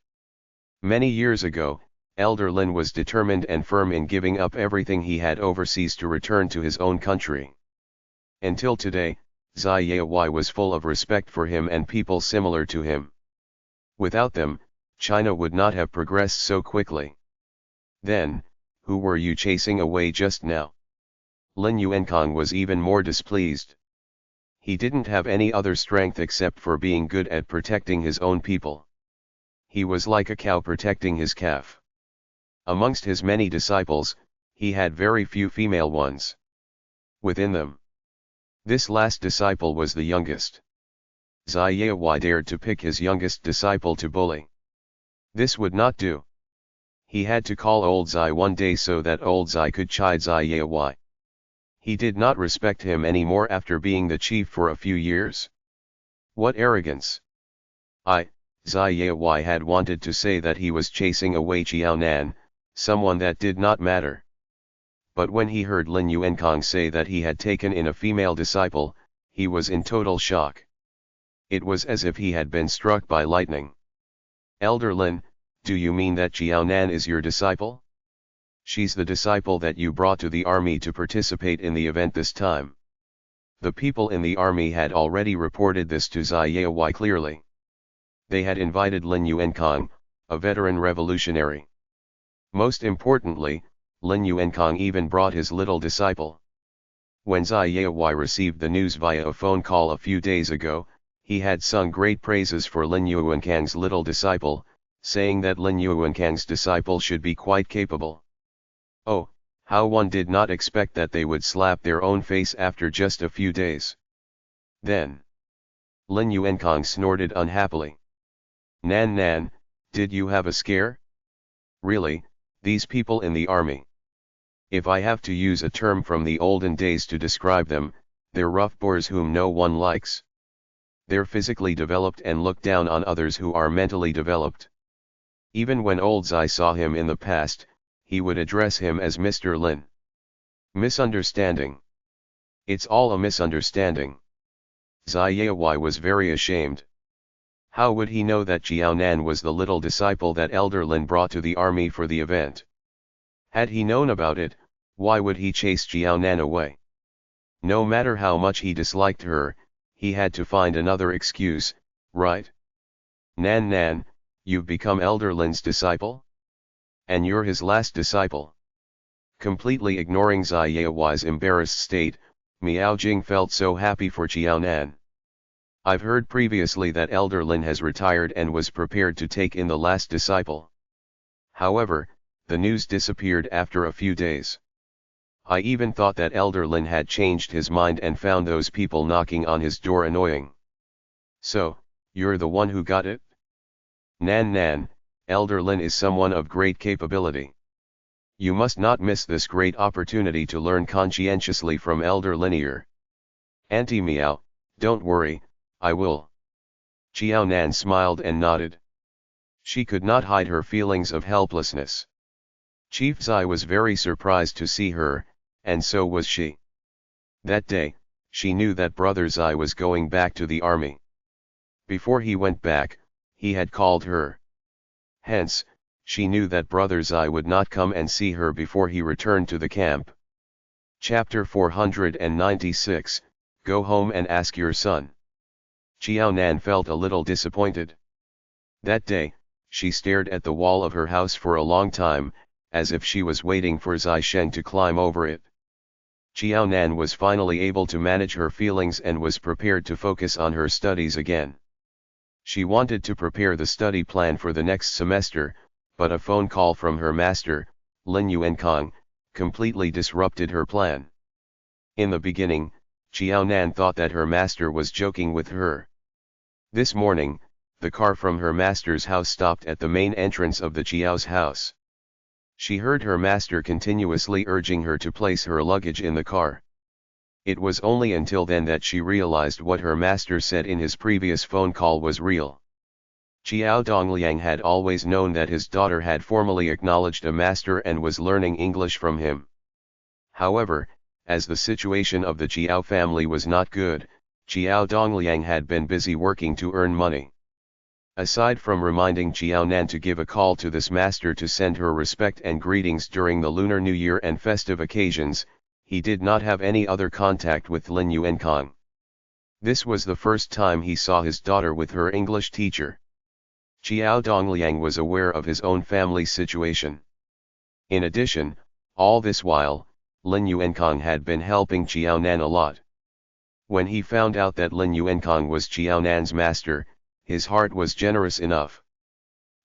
Many years ago, Elder Lin was determined and firm in giving up everything he had overseas to return to his own country. Until today, Zai Yaowai was full of respect for him and people similar to him. Without them, China would not have progressed so quickly. Then, who were you chasing away just now? Lin Yuankang was even more displeased. He didn't have any other strength except for being good at protecting his own people. He was like a cow protecting his calf. Amongst his many disciples, he had very few female ones. Within them, this last disciple was the youngest. Zai Yaowai dared to pick his youngest disciple to bully. This would not do. He had to call old Zai one day so that old Zai could chide Zai Yaowai. He did not respect him anymore after being the chief for a few years. What arrogance! Zai Yaowai had wanted to say that he was chasing away Chiao Nan, someone that did not matter. But when he heard Lin Yuankang say that he had taken in a female disciple, he was in total shock. It was as if he had been struck by lightning. Elder Lin, do you mean that Chiao Nan is your disciple? She's the disciple that you brought to the army to participate in the event this time. The people in the army had already reported this to Zai Yaowai clearly. They had invited Lin Yuankang, a veteran revolutionary. Most importantly, Lin Yuankang even brought his little disciple. When Zai Yaowai received the news via a phone call a few days ago, he had sung great praises for Lin Yuankang's little disciple, saying that Lin Yuankang's disciple should be quite capable. Oh, how one did not expect that they would slap their own face after just a few days. Then, Lin Yuankang snorted unhappily. Nan, did you have a scare? Really, these people in the army. If I have to use a term from the olden days to describe them, they're rough boars whom no one likes. They're physically developed and look down on others who are mentally developed. Even when old Zai saw him in the past, he would address him as Mr. Lin. Misunderstanding. It's all a misunderstanding. Zai Yaowai was very ashamed. How would he know that Chiao Nan was the little disciple that Elder Lin brought to the army for the event? Had he known about it, why would he chase Chiao Nan away? No matter how much he disliked her, he had to find another excuse, right? Nan, you've become Elder Lin's disciple? And you're his last disciple. Completely ignoring Zai Yaowai's embarrassed state, Miao Jing felt so happy for Chiao Nan. I've heard previously that Elder Lin has retired and was prepared to take in the last disciple. However, the news disappeared after a few days. I even thought that Elder Lin had changed his mind and found those people knocking on his door annoying. So, you're the one who got it? Nan, Elder Lin is someone of great capability. You must not miss this great opportunity to learn conscientiously from Elder Linear. Auntie Miao, don't worry, I will. Chiao Nan smiled and nodded. She could not hide her feelings of helplessness. Chief Zai was very surprised to see her, and so was she. That day, she knew that Brother Zai was going back to the army. Before he went back, he had called her. Hence, she knew that Brother Zai would not come and see her before he returned to the camp. Chapter 496, Go home and ask your son. Chiao Nan felt a little disappointed. That day, she stared at the wall of her house for a long time, as if she was waiting for Zai Sheng to climb over it. Chiao Nan was finally able to manage her feelings and was prepared to focus on her studies again. She wanted to prepare the study plan for the next semester, but a phone call from her master, Lin Yuankang, completely disrupted her plan. In the beginning, Chiao Nan thought that her master was joking with her. This morning, the car from her master's house stopped at the main entrance of the Chiao's house. She heard her master continuously urging her to place her luggage in the car. It was only until then that she realized what her master said in his previous phone call was real. Qiao Dongliang had always known that his daughter had formally acknowledged a master and was learning English from him. However, as the situation of the Qiao family was not good, Qiao Dongliang had been busy working to earn money. Aside from reminding Qiao Nan to give a call to this master to send her respect and greetings during the Lunar New Year and festive occasions, he did not have any other contact with Lin Yuankang. This was the first time he saw his daughter with her English teacher. Qiao Dongliang was aware of his own family's situation. In addition, all this while, Lin Yuankang had been helping Qiao Nan a lot. When he found out that Lin Yuankang was Qiao Nan's master, his heart was generous enough.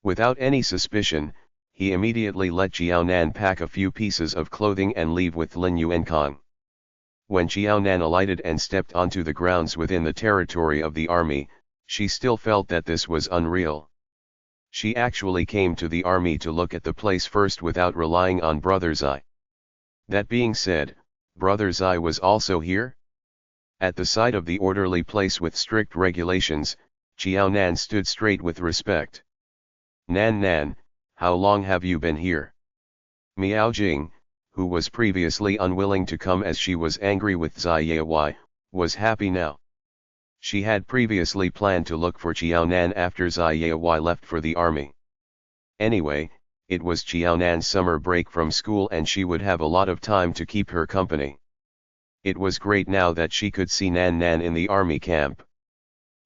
Without any suspicion, he immediately let Qiao Nan pack a few pieces of clothing and leave with Lin Yuankang. When Qiao Nan alighted and stepped onto the grounds within the territory of the army, she still felt that this was unreal. She actually came to the army to look at the place first without relying on Brother Zai. That being said, Brother Zai was also here? At the side of the orderly place with strict regulations, Qiao Nan stood straight with respect. Nan, how long have you been here? Miao Jing, who was previously unwilling to come as she was angry with Zai Yawai, was happy now. She had previously planned to look for Qiao Nan after Zai Yawai left for the army. Anyway, it was Qiao Nan's summer break from school and she would have a lot of time to keep her company. It was great now that she could see Nan in the army camp.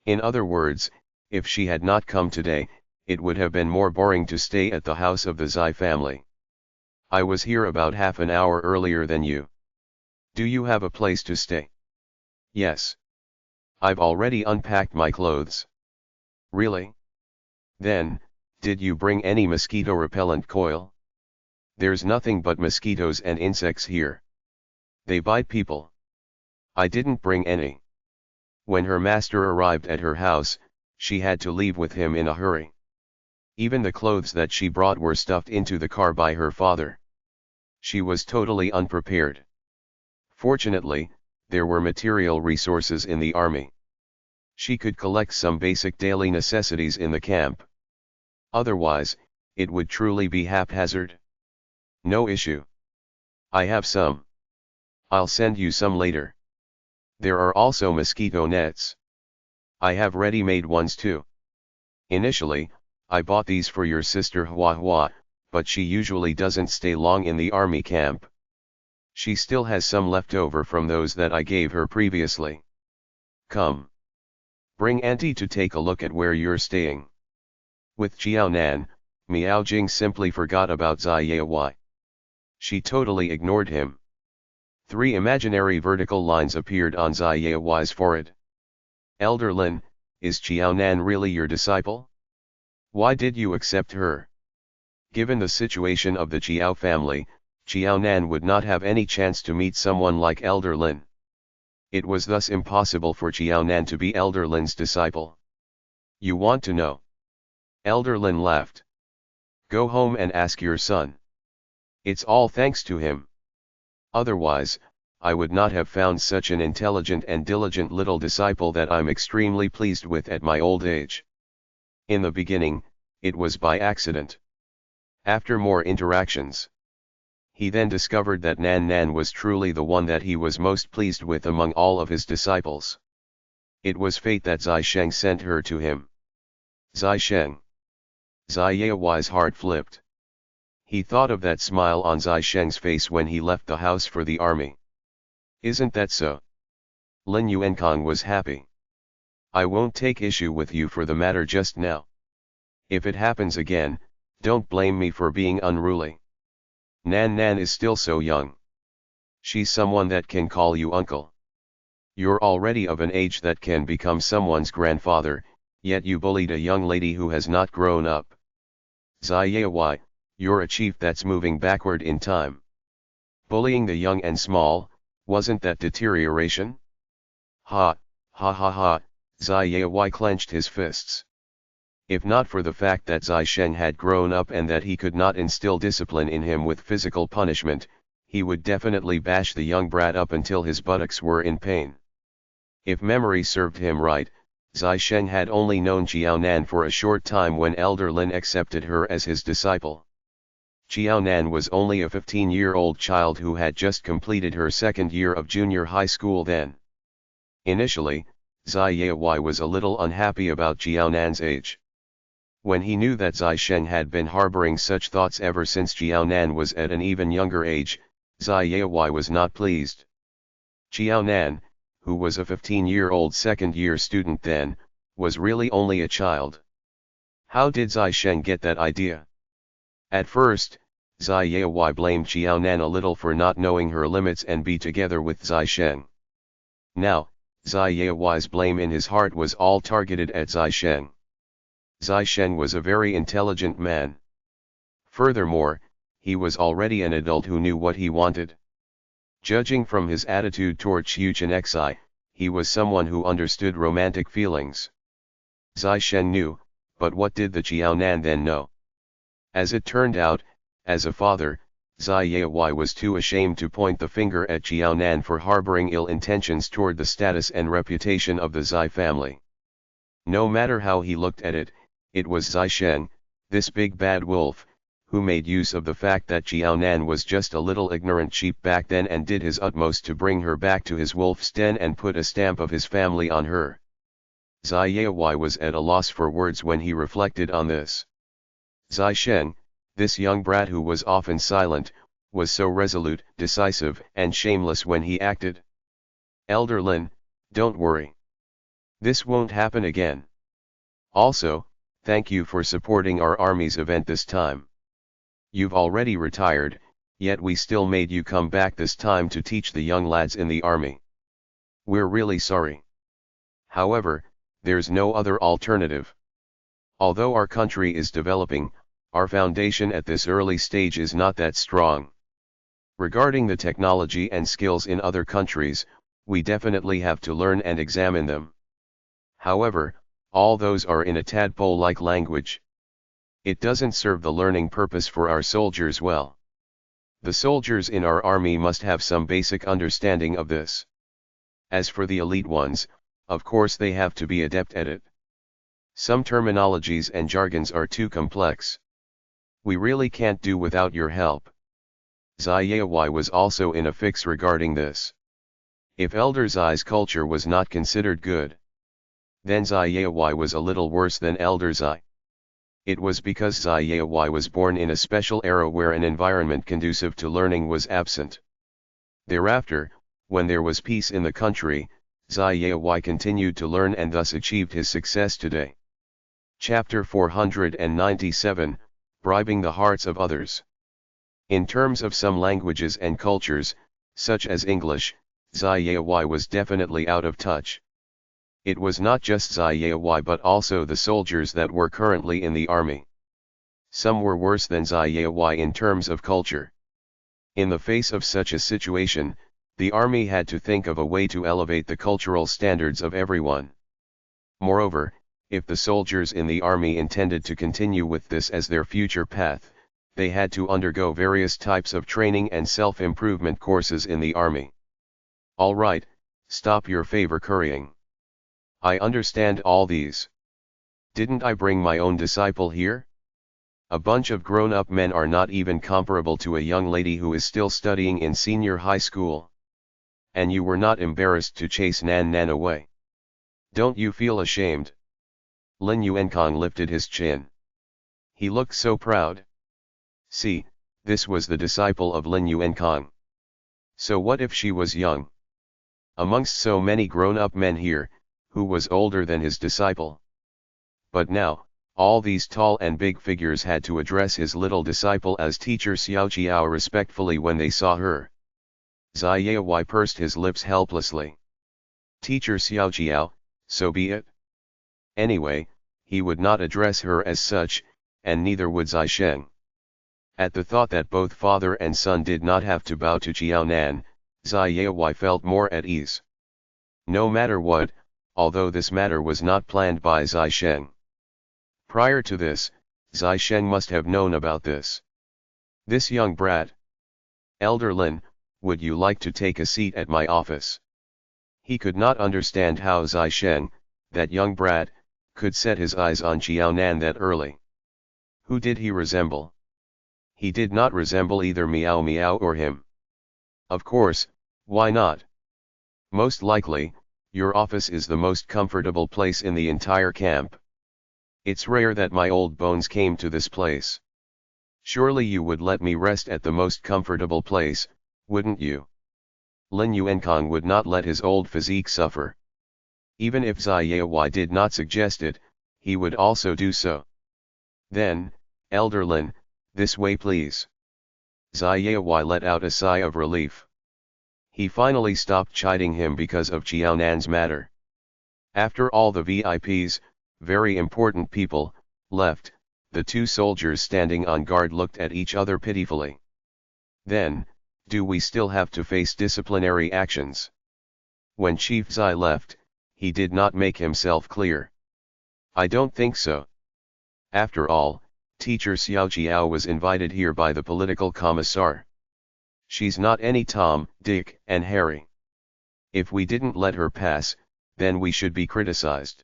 In other words, if she had not come today, it would have been more boring to stay at the house of the Zai family. I was here about half an hour earlier than you. Do you have a place to stay? Yes. I've already unpacked my clothes. Really? Then, did you bring any mosquito repellent coil? There's nothing but mosquitoes and insects here. They bite people. I didn't bring any. When her master arrived at her house, she had to leave with him in a hurry. Even the clothes that she brought were stuffed into the car by her father. She was totally unprepared. Fortunately, there were material resources in the army. She could collect some basic daily necessities in the camp. Otherwise, it would truly be haphazard. No issue. I have some. I'll send you some later. There are also mosquito nets. I have ready-made ones too. Initially, I bought these for your sister Hua Hua, but she usually doesn't stay long in the army camp. She still has some left over from those that I gave her previously. Come. Bring Auntie to take a look at where you're staying. With Qiao Nan, Miao Jing simply forgot about Zai Yawai. She totally ignored him. 3 imaginary vertical lines appeared on Zai Yawai's forehead. Elder Lin, is Qiao Nan really your disciple? Why did you accept her? Given the situation of the Qiao family, Qiao Nan would not have any chance to meet someone like Elder Lin. It was thus impossible for Qiao Nan to be Elder Lin's disciple. You want to know? Elder Lin laughed. Go home and ask your son. It's all thanks to him. Otherwise, I would not have found such an intelligent and diligent little disciple that I'm extremely pleased with at my old age. In the beginning, it was by accident. After more interactions, he then discovered that Nan was truly the one that he was most pleased with among all of his disciples. It was fate that Zai Sheng sent her to him. Zai Sheng. Zai Yawai's heart flipped. He thought of that smile on Zai Sheng's face when he left the house for the army. Isn't that so? Lin Yuankang was happy. I won't take issue with you for the matter just now. If it happens again, don't blame me for being unruly. Nan is still so young. She's someone that can call you uncle. You're already of an age that can become someone's grandfather, yet you bullied a young lady who has not grown up. Zai Yawai, you're a chief that's moving backward in time. Bullying the young and small, wasn't that deterioration? Ha, Zai Yawai clenched his fists. If not for the fact that Zai Sheng had grown up and that he could not instill discipline in him with physical punishment, he would definitely bash the young brat up until his buttocks were in pain. If memory served him right, Zai Sheng had only known Jiao Nan for a short time when Elder Lin accepted her as his disciple. Jiao Nan was only a 15-year-old child who had just completed her second year of junior high school then. Initially, Zai Yaowai was a little unhappy about Jiao Nan's age. When he knew that Zai Sheng had been harboring such thoughts ever since Jiao Nan was at an even younger age, Zai Yaowai was not pleased. Jiao Nan, who was a 15-year-old second-year student then, was really only a child. How did Zai Sheng get that idea? At first, Zai Yaowai blamed Jiao Nan a little for not knowing her limits and be together with Zai Sheng. Now, Zai Yaowai's blame in his heart was all targeted at Zai Sheng. Zai Sheng was a very intelligent man. Furthermore, he was already an adult who knew what he wanted. Judging from his attitude toward Xiu Chenxi, he was someone who understood romantic feelings. Zai Sheng knew, but what did the Jiao Nan then know? As it turned out, as a father, Zai Yaowai was too ashamed to point the finger at Jiao Nan for harboring ill intentions toward the status and reputation of the Zai family. No matter how he looked at it, it was Zai Sheng, this big bad wolf, who made use of the fact that Jiao Nan was just a little ignorant sheep back then and did his utmost to bring her back to his wolf's den and put a stamp of his family on her. Zai Yaowai was at a loss for words when he reflected on this. Zai Sheng, this young brat who was often silent, was so resolute, decisive, and shameless when he acted. Elder Lin, don't worry. This won't happen again. Also, thank you for supporting our army's event this time. You've already retired, yet we still made you come back this time to teach the young lads in the army. We're really sorry. However, there's no other alternative. Although our country is developing, our foundation at this early stage is not that strong. Regarding the technology and skills in other countries, we definitely have to learn and examine them. However, all those are in a tadpole-like language. It doesn't serve the learning purpose for our soldiers well. The soldiers in our army must have some basic understanding of this. As for the elite ones, of course they have to be adept at it. Some terminologies and jargons are too complex. We really can't do without your help. Zai Yaowai was also in a fix regarding this. If Elder Zai's culture was not considered good, then Zai Yaowai was a little worse than Elder Zai. It was because Zai Yaowai was born in a special era where an environment conducive to learning was absent. Thereafter, when there was peace in the country, Zai Yaowai continued to learn and thus achieved his success today. Chapter 497, Bribing the Hearts of Others. In terms of some languages and cultures, such as English, Zai Yaowai was definitely out of touch. It was not just Zai Yaowai but also the soldiers that were currently in the army. Some were worse than Zai Yaowai in terms of culture. In the face of such a situation, the army had to think of a way to elevate the cultural standards of everyone. Moreover, if the soldiers in the army intended to continue with this as their future path, they had to undergo various types of training and self-improvement courses in the army. All right, stop your favor currying. I understand all these. Didn't I bring my own disciple here? A bunch of grown-up men are not even comparable to a young lady who is still studying in senior high school. And you were not embarrassed to chase Nan Nan away. Don't you feel ashamed? Lin Yuankong lifted his chin. He looked so proud. See, this was the disciple of Lin Yuankong. So what if she was young? Amongst so many grown-up men here, who was older than his disciple? But now, all these tall and big figures had to address his little disciple as Teacher Xiao Jiao respectfully when they saw her. Zai Yaowai pursed his lips helplessly. Teacher Xiao Jiao, so be it. Anyway, he would not address her as such, and neither would Zai Sheng. At the thought that both father and son did not have to bow to Jiao Nan, Zai Yaowai felt more at ease. No matter what, although this matter was not planned by Zai Sheng. Prior to this, Zai Sheng must have known about this. This young brat. Elder Lin, would you like to take a seat at my office? He could not understand how Zai Sheng, that young brat, could set his eyes on Jiaonan that early. Who did he resemble? He did not resemble either Miao Miao or him. Of course, why not? Most likely, your office is the most comfortable place in the entire camp. It's rare that my old bones came to this place. Surely you would let me rest at the most comfortable place, wouldn't you? Lin Yuankong would not let his old physique suffer. Even if Zai Yaowai did not suggest it, he would also do so. Then, Elder Lin, this way please. Zai Yaowai let out a sigh of relief. He finally stopped chiding him because of Jiaonan's matter. After all the VIPs, very important people, left, the two soldiers standing on guard looked at each other pitifully. Then, do we still have to face disciplinary actions? When Chief Zai left, he did not make himself clear. I don't think so. After all, teacher Xiao Jiao was invited here by the political commissar. She's not any Tom, Dick, and Harry. If we didn't let her pass, then we should be criticized.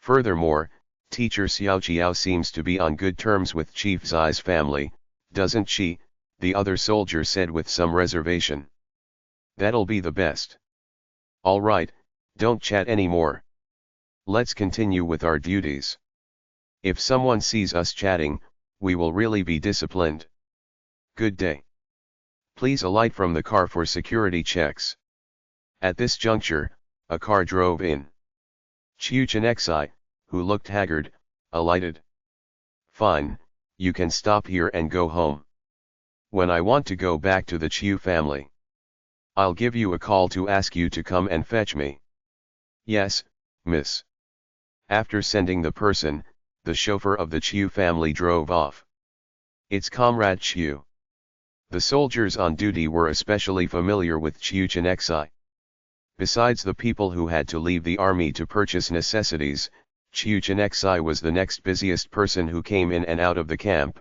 Furthermore, teacher Xiao Jiao seems to be on good terms with Chief Zai's family, doesn't she? The other soldier said with some reservation. That'll be the best. All right, don't chat anymore. Let's continue with our duties. If someone sees us chatting, we will really be disciplined. Good day. Please alight from the car for security checks. At this juncture, a car drove in. Chiu Chenexai, who looked haggard, alighted. Fine, you can stop here and go home. When I want to go back to the Chiu family, I'll give you a call to ask you to come and fetch me. Yes, miss. After sending the person, the chauffeur of the Chiu family drove off. It's Comrade Chiu. The soldiers on duty were especially familiar with Chiu Chenexai. Besides the people who had to leave the army to purchase necessities, Chiu Chenexai was the next busiest person who came in and out of the camp.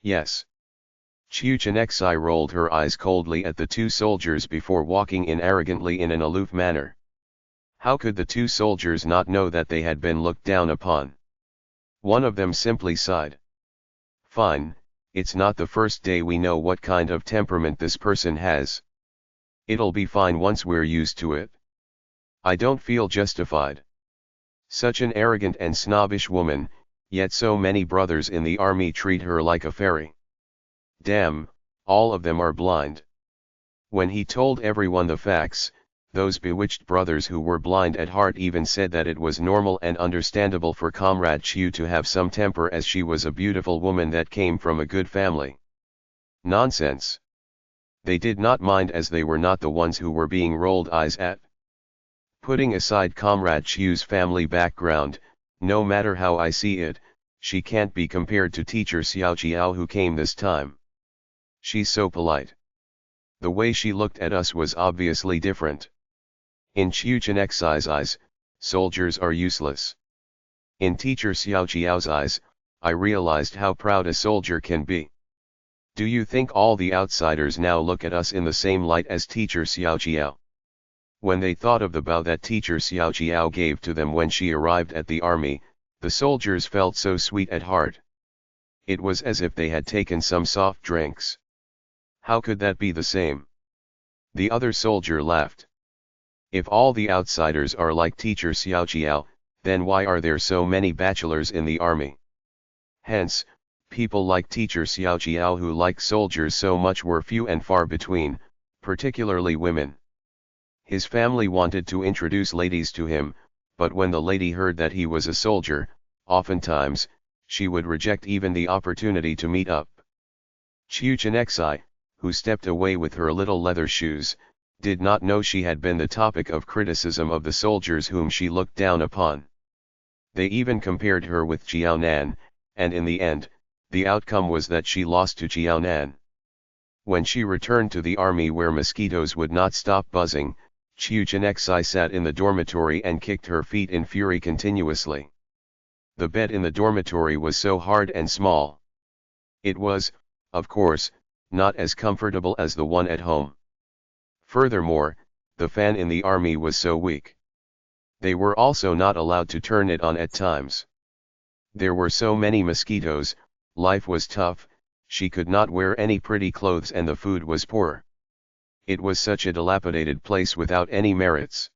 Yes. Chiu Chenexai rolled her eyes coldly at the two soldiers before walking in arrogantly in an aloof manner. How could the two soldiers not know that they had been looked down upon? One of them simply sighed. Fine, it's not the first day we know what kind of temperament this person has. It'll be fine once we're used to it. I don't feel justified. Such an arrogant and snobbish woman, yet so many brothers in the army treat her like a fairy. Damn, all of them are blind. When he told everyone the facts, those bewitched brothers who were blind at heart even said that it was normal and understandable for Comrade Chiu to have some temper as she was a beautiful woman that came from a good family. Nonsense. They did not mind as they were not the ones who were being rolled eyes at. Putting aside Comrade Chiu's family background, no matter how I see it, she can't be compared to teacher Xiao Jiao who came this time. She's so polite. The way she looked at us was obviously different. In Chiu Chenexai's eyes, soldiers are useless. In teacher Xiao Jiao's eyes, I realized how proud a soldier can be. Do you think all the outsiders now look at us in the same light as teacher Xiao Jiao? When they thought of the bow that teacher Xiao Jiao gave to them when she arrived at the army, the soldiers felt so sweet at heart. It was as if they had taken some soft drinks. How could that be the same? The other soldier laughed. If all the outsiders are like teacher Xiao Jiao, then why are there so many bachelors in the army? Hence, people like teacher Xiao Jiao who like soldiers so much were few and far between, particularly women. His family wanted to introduce ladies to him, but when the lady heard that he was a soldier, oftentimes, she would reject even the opportunity to meet up. Chiu Chenexai, who stepped away with her little leather shoes, did not know she had been the topic of criticism of the soldiers whom she looked down upon. They even compared her with Jiaonan, and in the end, the outcome was that she lost to Jiaonan. When she returned to the army where mosquitoes would not stop buzzing, Chiu Chenexai sat in the dormitory and kicked her feet in fury continuously. The bed in the dormitory was so hard and small. It was, of course, not as comfortable as the one at home. Furthermore, the fan in the army was so weak. They were also not allowed to turn it on at times. There were so many mosquitoes, life was tough, she could not wear any pretty clothes and the food was poor. It was such a dilapidated place without any merits.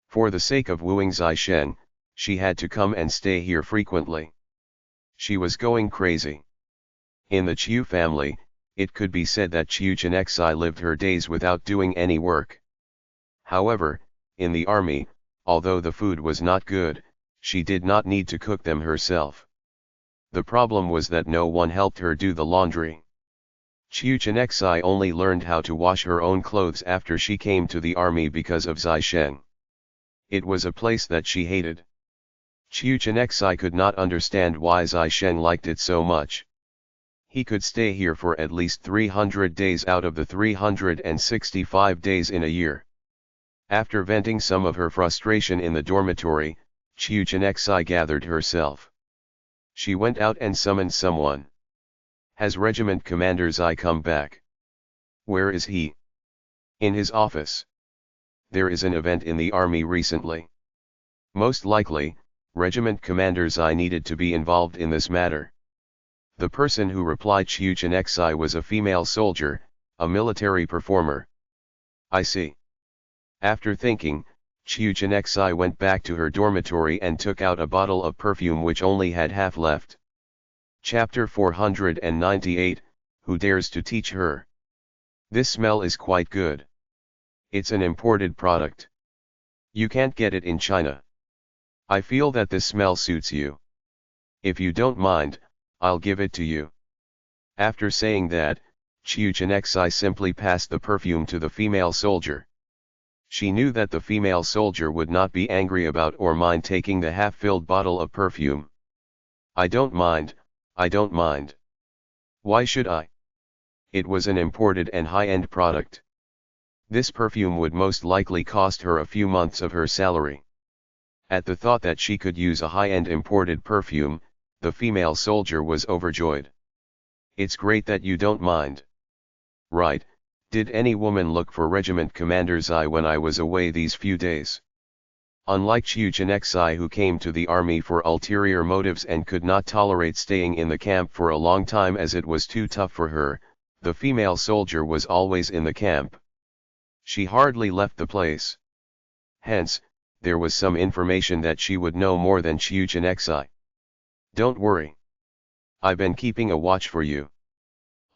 For the sake of wooing Zai-Shen, she had to come and stay here frequently. She was going crazy. In the Chiu family, it could be said that Chiu Chenexai lived her days without doing any work. However, in the army, although the food was not good, she did not need to cook them herself. The problem was that no one helped her do the laundry. Chiu Chenexai only learned how to wash her own clothes after she came to the army because of Zai-Shen. It was a place that she hated. Chiu Chenexai could not understand why Zai-Shen liked it so much. He could stay here for at least 300 days out of the 365 days in a year. After venting some of her frustration in the dormitory, Chiu Chenexai gathered herself. She went out and summoned someone. Has Regiment Commander Zai come back? Where is he? In his office. There is an event in the army recently. Most likely, Regiment Commander Zai needed to be involved in this matter. The person who replied Chiu Chenexai was a female soldier, a military performer. I see. After thinking, Chiu Chenexai went back to her dormitory and took out a bottle of perfume which only had half left. Chapter 498, Who Dares to Teach Her? This smell is quite good. It's an imported product. You can't get it in China. I feel that this smell suits you. If you don't mind, I'll give it to you. After saying that, Chiu Chenexai simply passed the perfume to the female soldier. She knew that the female soldier would not be angry about or mind taking the half-filled bottle of perfume. I don't mind, I don't mind. Why should I? It was an imported and high-end product. This perfume would most likely cost her a few months of her salary. At the thought that she could use a high-end imported perfume, the female soldier was overjoyed. It's great that you don't mind. Right, did any woman look for Regiment Commander Zai when I was away these few days? Unlike Chiu Chenexai, who came to the army for ulterior motives and could not tolerate staying in the camp for a long time as it was too tough for her, the female soldier was always in the camp. She hardly left the place. Hence, there was some information that she would know more than Chiu Chenexai. Don't worry. I've been keeping a watch for you.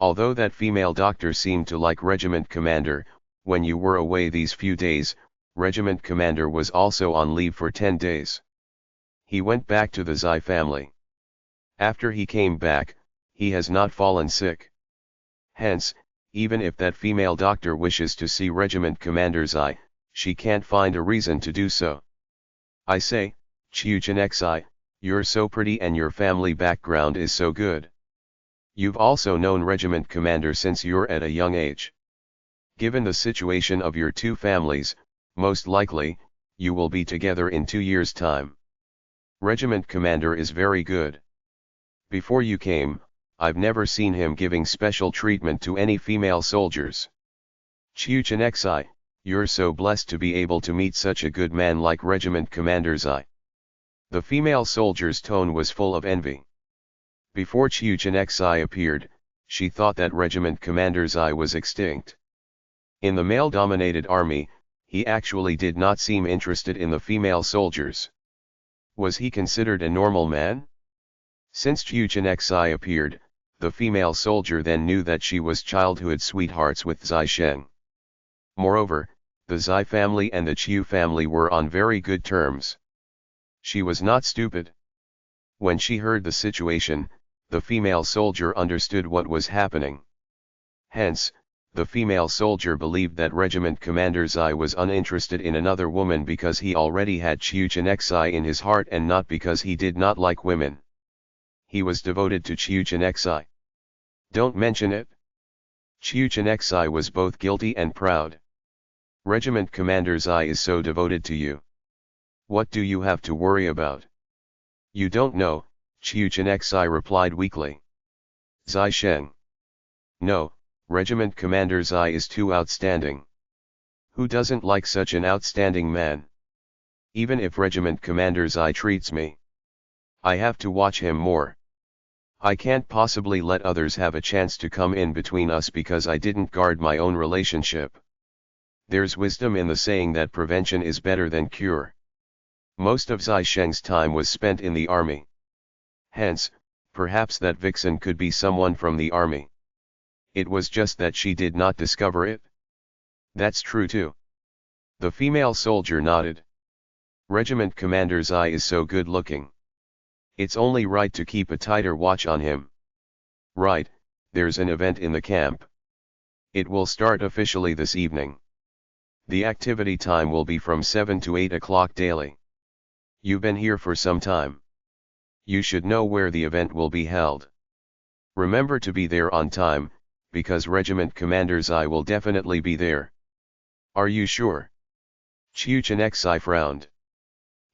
Although that female doctor seemed to like Regiment Commander, when you were away these few days, Regiment Commander was also on leave for 10 days. He went back to the Zai family. After he came back, he has not fallen sick. Hence, even if that female doctor wishes to see Regiment Commander Zai, she can't find a reason to do so. I say, Chiu Chenexai, you're so pretty and your family background is so good. You've also known Regiment Commander since you're at a young age. Given the situation of your two families, most likely, you will be together in 2 years' time. Regiment Commander is very good. Before you came, I've never seen him giving special treatment to any female soldiers. Chiu Chenexai, you're so blessed to be able to meet such a good man like Regiment Commander Zai. The female soldier's tone was full of envy. Before Chiu Chenexai appeared, she thought that Regiment Commander Zai was extinct. In the male-dominated army, he actually did not seem interested in the female soldiers. Was he considered a normal man? Since Chiu Chenexai appeared, the female soldier then knew that she was childhood sweethearts with Zai-Shen. Moreover, the Zai family and the Chiu family were on very good terms. She was not stupid. When she heard the situation, the female soldier understood what was happening. Hence, the female soldier believed that Regiment Commander Zai was uninterested in another woman because he already had Chiu Chenexai in his heart and not because he did not like women. He was devoted to Chiu Chenexai. Don't mention it. Chiu Chenexai was both guilty and proud. Regiment Commander Zai is so devoted to you. What do you have to worry about? You don't know, Chiu Chenexai replied weakly. Zai-Shen. No, Regiment Commander Zai is too outstanding. Who doesn't like such an outstanding man? Even if Regiment Commander Zai treats me, I have to watch him more. I can't possibly let others have a chance to come in between us because I didn't guard my own relationship. There's wisdom in the saying that prevention is better than cure. Most of Zai Sheng's time was spent in the army. Hence, perhaps that vixen could be someone from the army. It was just that she did not discover it. That's true too. The female soldier nodded. Regiment Commander Zai is so good looking. It's only right to keep a tighter watch on him. Right, there's an event in the camp. It will start officially this evening. The activity time will be from 7 to 8 o'clock daily. You've been here for some time. You should know where the event will be held. Remember to be there on time, because Regiment Commander Zai will definitely be there. Are you sure? Chiu Chenexai frowned.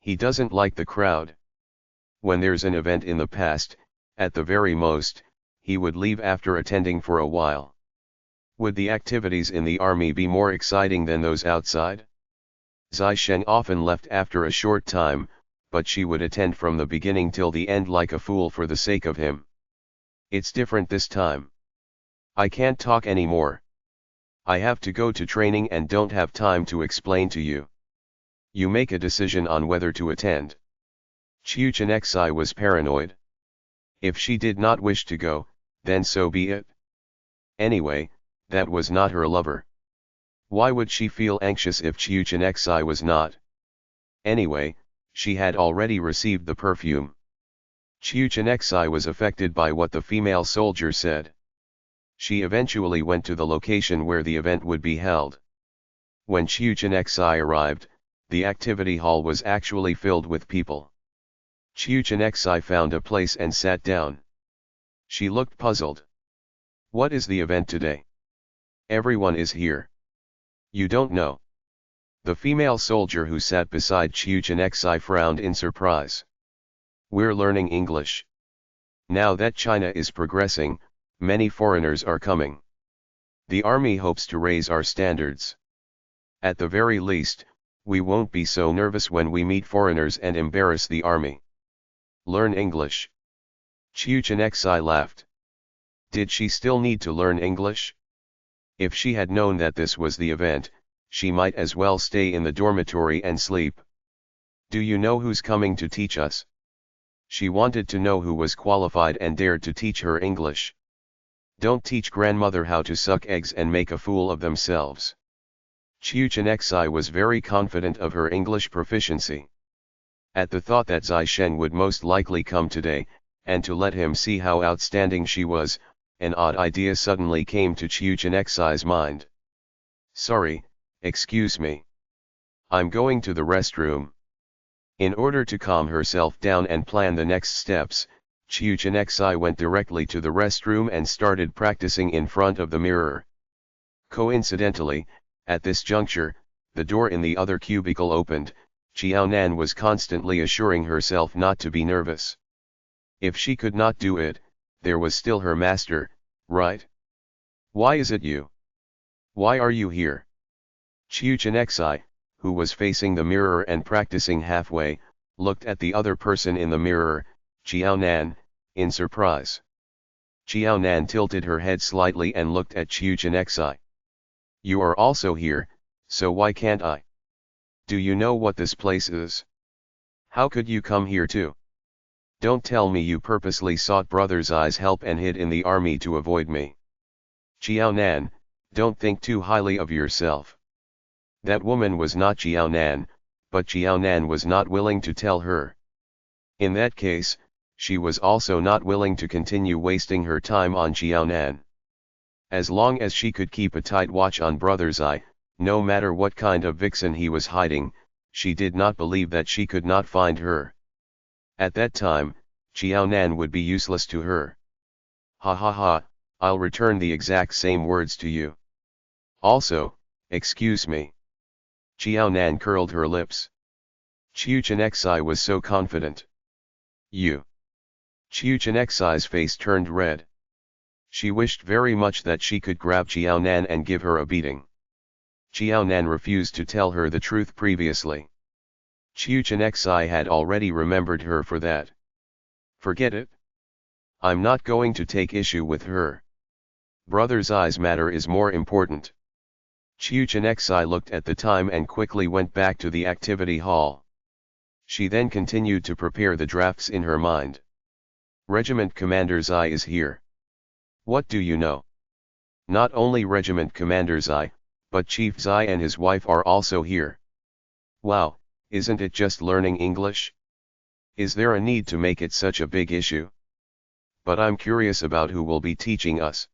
He doesn't like the crowd. When there's an event in the past, at the very most, he would leave after attending for a while. Would the activities in the army be more exciting than those outside? Zai Sheng often left after a short time, but she would attend from the beginning till the end like a fool for the sake of him. It's different this time. I can't talk anymore. I have to go to training and don't have time to explain to you. You make a decision on whether to attend. Chiu Chenexai was paranoid. If she did not wish to go, then so be it. Anyway, that was not her lover. Why would she feel anxious if Chiu Chenexai was not? Anyway, she had already received the perfume. Chiu Chenexai was affected by what the female soldier said. She eventually went to the location where the event would be held. When Chiu Chenexai arrived, the activity hall was actually filled with people. Chiu Chenexai found a place and sat down. She looked puzzled. What is the event today? Everyone is here. You don't know. The female soldier who sat beside Chiu Chenexai frowned in surprise. We're learning English. Now that China is progressing, many foreigners are coming. The army hopes to raise our standards. At the very least, we won't be so nervous when we meet foreigners and embarrass the army. Learn English. Chiu Chenexai laughed. Did she still need to learn English? If she had known that this was the event, she might as well stay in the dormitory and sleep. Do you know who's coming to teach us? She wanted to know who was qualified and dared to teach her English. Don't teach grandmother how to suck eggs and make a fool of themselves. Chiu Chenexai was very confident of her English proficiency. At the thought that Zai Sheng would most likely come today, and to let him see how outstanding she was, an odd idea suddenly came to Chiu Chenexai's mind. Sorry, excuse me. I'm going to the restroom. In order to calm herself down and plan the next steps, Chiu Chenexai went directly to the restroom and started practicing in front of the mirror. Coincidentally, at this juncture, the door in the other cubicle opened. Xiaonan was constantly assuring herself not to be nervous. If she could not do it, there was still her master, right? Why is it you? Why are you here? Chiu Chenexai, who was facing the mirror and practicing halfway, looked at the other person in the mirror, Xiaonan, in surprise. Xiaonan tilted her head slightly and looked at Chiu Chenexai. You are also here, so why can't I? Do you know what this place is? How could you come here too? Don't tell me you purposely sought Brother Zai's help and hid in the army to avoid me. Xiaonan, don't think too highly of yourself. That woman was not Xiaonan, but Xiaonan was not willing to tell her. In that case, she was also not willing to continue wasting her time on Xiaonan. As long as she could keep a tight watch on Brother Zai, no matter what kind of vixen he was hiding, she did not believe that she could not find her. At that time, Xiaonan would be useless to her. Ha ha ha, I'll return the exact same words to you. Also, excuse me. Xiaonan curled her lips. Chiu Chenexai was so confident. You. Chiu Chenexai's face turned red. She wished very much that she could grab Xiaonan and give her a beating. Xiaonan refused to tell her the truth previously. Chiu Chenxi had already remembered her for that. Forget it. I'm not going to take issue with her. Brother Zai's matter is more important. Chiu Chenxi looked at the time and quickly went back to the activity hall. She then continued to prepare the drafts in her mind. Regiment Commander Zai is here. What do you know? Not only Regiment Commander Zai, but Chief Zai and his wife are also here. Wow, isn't it just learning English? Is there a need to make it such a big issue? But I'm curious about who will be teaching us.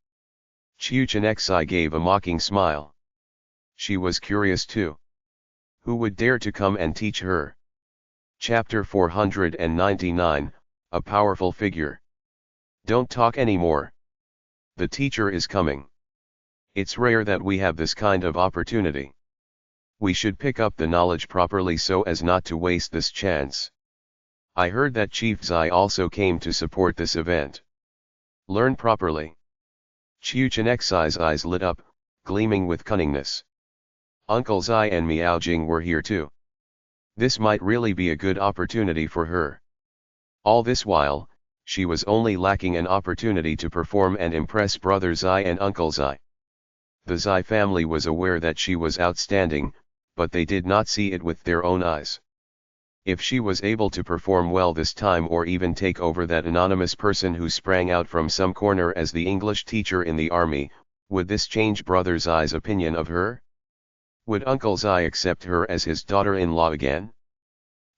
Chiu Chenxi gave a mocking smile. She was curious too. Who would dare to come and teach her? Chapter 499, A Powerful Figure. Don't talk anymore. The teacher is coming. It's rare that we have this kind of opportunity. We should pick up the knowledge properly so as not to waste this chance. I heard that Chief Zai also came to support this event. Learn properly. Chiu Chenxi's eyes lit up, gleaming with cunningness. Uncle Zai and Miao Jing were here too. This might really be a good opportunity for her. All this while, she was only lacking an opportunity to perform and impress Brother Zai and Uncle Zai. The Zai family was aware that she was outstanding, but they did not see it with their own eyes. If she was able to perform well this time or even take over that anonymous person who sprang out from some corner as the English teacher in the army, would this change Brother Zai's opinion of her? Would Uncle Zai accept her as his daughter-in-law again?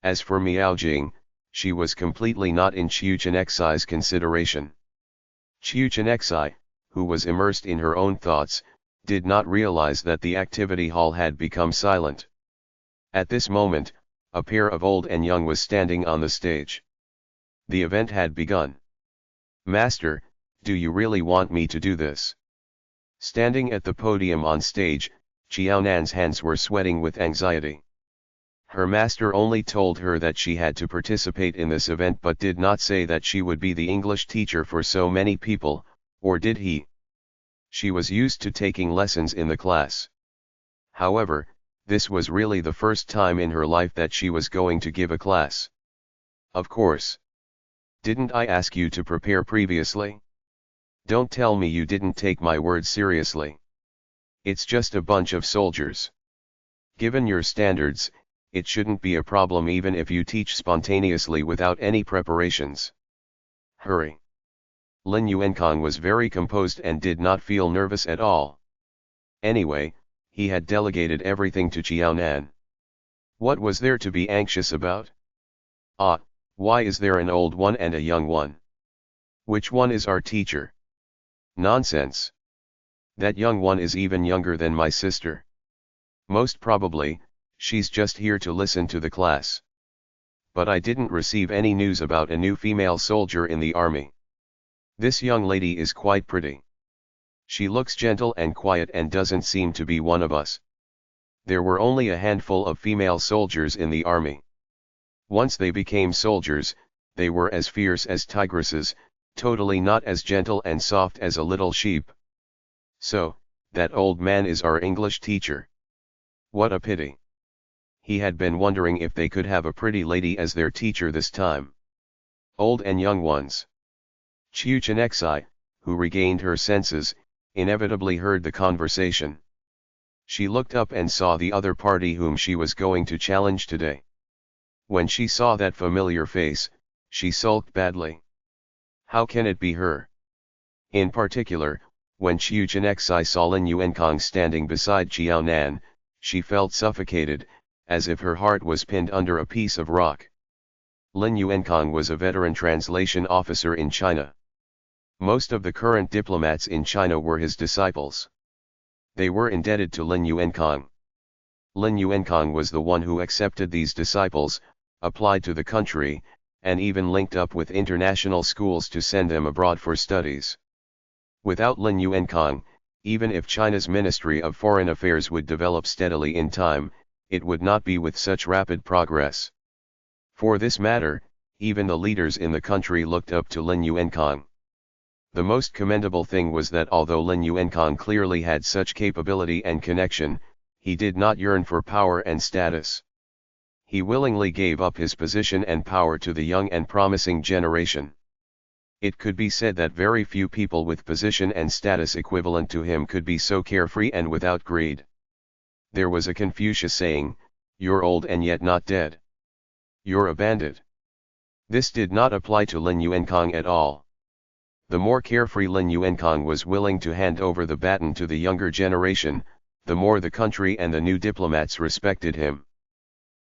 As for Miao Jing, she was completely not in Chiu Chenxi's consideration. Chiu Chenxi, who was immersed in her own thoughts, did not realize that the activity hall had become silent. At this moment, a pair of old and young was standing on the stage. The event had begun. Master, do you really want me to do this? Standing at the podium on stage, Qiaonan's hands were sweating with anxiety. Her master only told her that she had to participate in this event but did not say that she would be the English teacher for so many people, or did he? She was used to taking lessons in the class. However, this was really the first time in her life that she was going to give a class. Of course. Didn't I ask you to prepare previously? Don't tell me you didn't take my words seriously. It's just a bunch of soldiers. Given your standards, it shouldn't be a problem even if you teach spontaneously without any preparations. Hurry. Lin Yuankang was very composed and did not feel nervous at all. Anyway, he had delegated everything to Qiaonan. What was there to be anxious about? Ah, why is there an old one and a young one? Which one is our teacher? Nonsense. That young one is even younger than my sister. Most probably, she's just here to listen to the class. But I didn't receive any news about a new female soldier in the army. This young lady is quite pretty. She looks gentle and quiet and doesn't seem to be one of us. There were only a handful of female soldiers in the army. Once they became soldiers, they were as fierce as tigresses, totally not as gentle and soft as a little sheep. So, that old man is our English teacher. What a pity. He had been wondering if they could have a pretty lady as their teacher this time. Old and young ones. Chiu Chenxi, who regained her senses, inevitably heard the conversation. She looked up and saw the other party whom she was going to challenge today. When she saw that familiar face, she sulked badly. How can it be her? In particular, when Chiu Chenxi saw Lin Yuankang standing beside Qiaonan, she felt suffocated, as if her heart was pinned under a piece of rock. Lin Yuankang was a veteran translation officer in China. Most of the current diplomats in China were his disciples. They were indebted to Lin Yuankang. Lin Yuankang was the one who accepted these disciples, applied to the country, and even linked up with international schools to send them abroad for studies. Without Lin Yuankang, even if China's Ministry of Foreign Affairs would develop steadily in time, it would not be with such rapid progress. For this matter, even the leaders in the country looked up to Lin Yuankang. The most commendable thing was that although Lin Yuankang clearly had such capability and connection, he did not yearn for power and status. he willingly gave up his position and power to the young and promising generation. It could be said that very few people with position and status equivalent to him could be so carefree and without greed. There was a Confucius saying, "You're old and yet not dead. You're a bandit." This did not apply to Lin Yuankang at all. The more carefree Lin Yuankang was willing to hand over the baton to the younger generation, the more the country and the new diplomats respected him.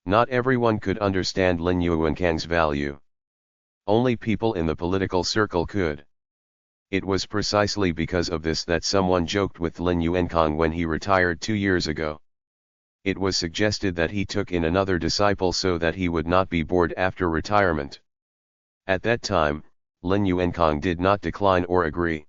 Not everyone could understand Lin Yuankang's value. Only people in the political circle could. It was precisely because of this that someone joked with Lin Yuankang when he retired 2 years ago. It was suggested that he took in another disciple so that he would not be bored after retirement. At that time, Lin Yuankang did not decline or agree.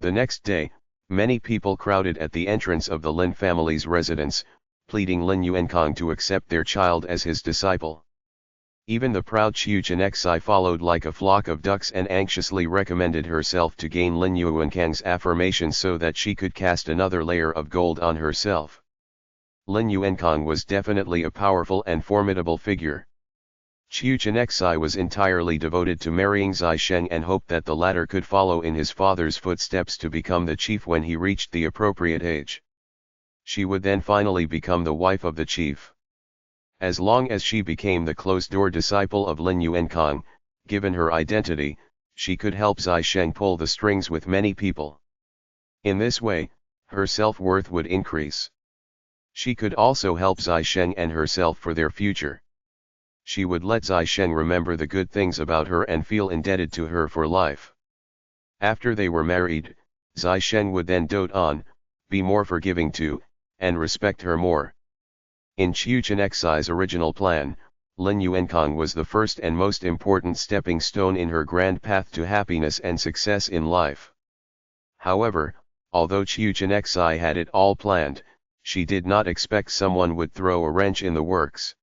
The next day, many people crowded at the entrance of the Lin family's residence, pleading Lin Yuankang to accept their child as his disciple. Even the proud Qiu Chenexai followed like a flock of ducks and anxiously recommended herself to gain Lin Yuankang's affirmation so that she could cast another layer of gold on herself. Lin Yuankang was definitely a powerful and formidable figure. Qiu Chenexai was entirely devoted to marrying Zai Sheng and hoped that the latter could follow in his father's footsteps to become the chief when he reached the appropriate age. She would then finally become the wife of the chief. As long as she became the closed-door disciple of Lin Yuankang, given her identity, she could help Zai Sheng pull the strings with many people. In this way, her self-worth would increase. She could also help Zai Sheng and herself for their future. She would let Zai Sheng remember the good things about her and feel indebted to her for life. After they were married, Zai Sheng would then dote on, be more forgiving to, and respect her more. In Qiu Chenexai's original plan, Lin Yuankang was the first and most important stepping stone in her grand path to happiness and success in life. However, although Qiu Chenexai had it all planned, she did not expect someone would throw a wrench in the works.